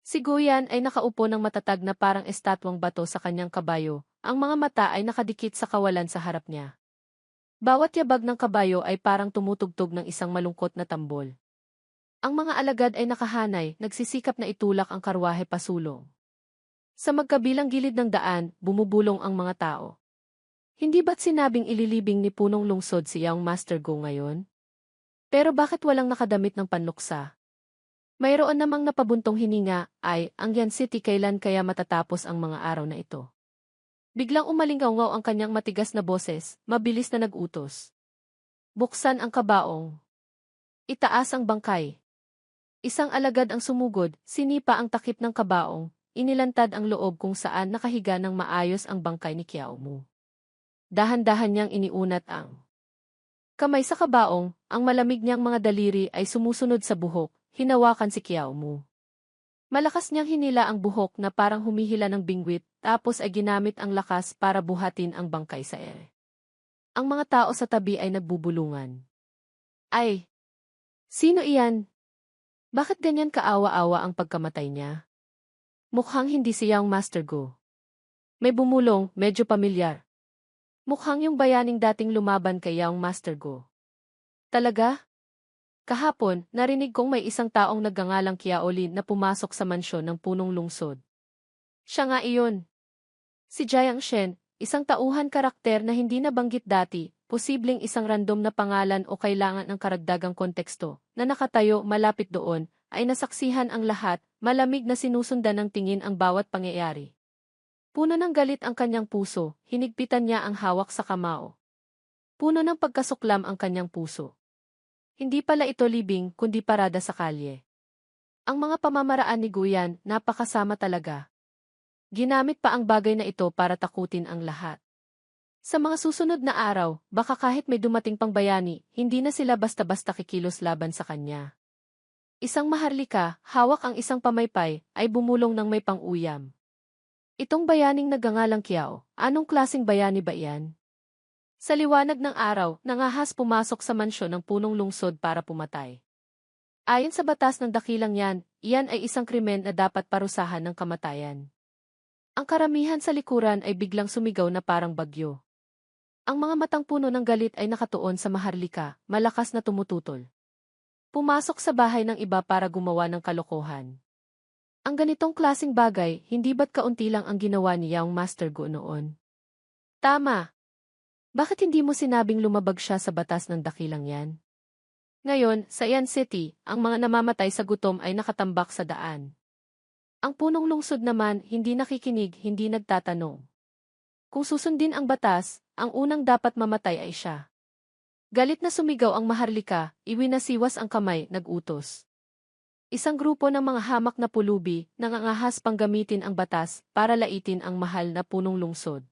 A: Si Guyan ay nakaupo ng matatag na parang estatwang bato sa kanyang kabayo, ang mga mata ay nakadikit sa kawalan sa harap niya. Bawat yabag ng kabayo ay parang tumutugtog ng isang malungkot na tambol. Ang mga alagad ay nakahanay, nagsisikap na itulak ang karwahe pasulong. Sa magkabilang gilid ng daan, bumubulong ang mga tao. Hindi ba't sinabing ililibing ni punong lungsod si Young Master Go ngayon? Pero bakit walang nakadamit ng panluksa? Mayroon namang napabuntong hininga, ang Yan City kailan kaya matatapos ang mga araw na ito? Biglang umalingaw ang kanyang matigas na boses, mabilis na nag-utos. Buksan ang kabaong. Itaas ang bangkay. Isang alagad ang sumugod, sinipa ang takip ng kabaong, inilantad ang loob kung saan nakahiga ng maayos ang bangkay ni Kiao Mu. Dahan-dahan niyang iniunat ang kamay sa kabaong, ang malamig niyang mga daliri ay sumusunod sa buhok, hinawakan si Kiao Mu. Malakas niyang hinila ang buhok na parang humihila ng bingwit, tapos ay ginamit ang lakas para buhatin ang bangkay sa ere. Ang mga tao sa tabi ay nagbubulungan. Ay! Sino iyan? Bakit ganyan kaawa-awa ang pagkamatay niya? Mukhang hindi si Young Master Go. May bumulong, medyo pamilyar. Mukhang yung bayaning dating lumaban kay Young Master Go. Talaga? Kahapon, narinig kong may isang taong nagngangalang Kiaolin na pumasok sa mansyon ng punong lungsod. Siya nga iyon. Si Jiang Shen, isang tauhan karakter na hindi nabanggit dati, posibleng isang random na pangalan o kailangan ng karagdagang konteksto, na nakatayo malapit doon, ay nasaksihan ang lahat, malamig na sinusundan ng tingin ang bawat pangyayari. Puno ng galit ang kanyang puso, hinigpitan niya ang hawak sa kamao. Puno ng pagkasuklam ang kanyang puso. Hindi pala ito libing, kundi parada sa kalye. Ang mga pamamaraan ni Guyan, napakasama talaga. Ginamit pa ang bagay na ito para takutin ang lahat. Sa mga susunod na araw, baka kahit may dumating pang bayani, hindi na sila basta-basta kikilos laban sa kanya. Isang maharlika, hawak ang isang pamaypay, ay bumulong ng may pang-uyam. Itong bayaning nagngangalang Kiao, anong klaseng bayani ba iyan? Sa liwanag ng araw, nangahas pumasok sa mansyon ng punong lungsod para pumatay. Ayon sa batas ng dakilang yan, iyan ay isang krimen na dapat parusahan ng kamatayan. Ang karamihan sa likuran ay biglang sumigaw na parang bagyo. Ang mga matang puno ng galit ay nakatuon sa maharlika, malakas na tumututol. Pumasok sa bahay ng iba para gumawa ng kalokohan. Ang ganitong klasing bagay, hindi ba't kaunti lang ang ginawa ni Young Master Go noon? Tama! Bakit hindi mo sinabing lumabag siya sa batas ng dakilang yan? Ngayon, sa Yan City, ang mga namamatay sa gutom ay nakatambak sa daan. Ang punong lungsod naman, hindi nakikinig, hindi nagtatanong. Kung susundin ang batas, ang unang dapat mamatay ay siya. Galit na sumigaw ang maharlika, iwinasiwas ang kamay, nag-utos. Isang grupo ng mga hamak na pulubi, nangangahas pang gamitin ang batas para laitin ang mahal na punong lungsod.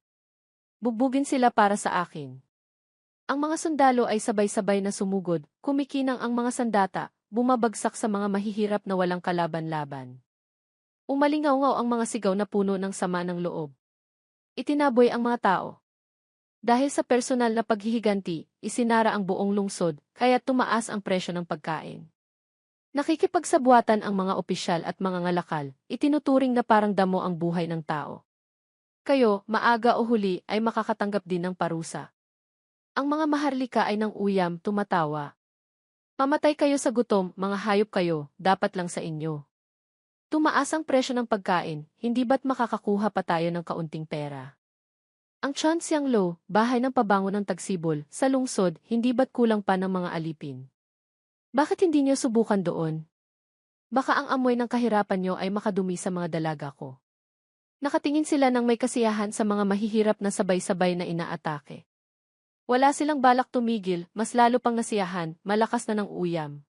A: Bugbugin sila para sa akin. Ang mga sundalo ay sabay-sabay na sumugod, kumikinang ang mga sandata, bumabagsak sa mga mahihirap na walang kalaban-laban. Umalingaw-ngaw ang mga sigaw na puno ng sama ng loob. Itinaboy ang mga tao. Dahil sa personal na paghihiganti, isinara ang buong lungsod, kaya tumaas ang presyo ng pagkain. Nakikipagsabuatan ang mga opisyal at mga ngalakal, itinuturing na parang damo ang buhay ng tao. Kayo, maaga o huli, ay makakatanggap din ng parusa. Ang mga maharlika ay nang uyam, tumatawa. Mamatay kayo sa gutom, mga hayop kayo, dapat lang sa inyo. Tumaas ang presyo ng pagkain, hindi ba't makakakuha pa tayo ng kaunting pera? Ang Chonsianglo, bahay ng pabango ng tagsibol, sa lungsod, hindi ba't kulang pa ng mga alipin? Bakit hindi niyo subukan doon? Baka ang amoy ng kahirapan niyo ay makadumi sa mga dalaga ko. Nakatingin sila ng may kasiyahan sa mga mahihirap na sabay-sabay na inaatake. Wala silang balak tumigil, mas lalo pang nasiyahan, malakas na ng uyam.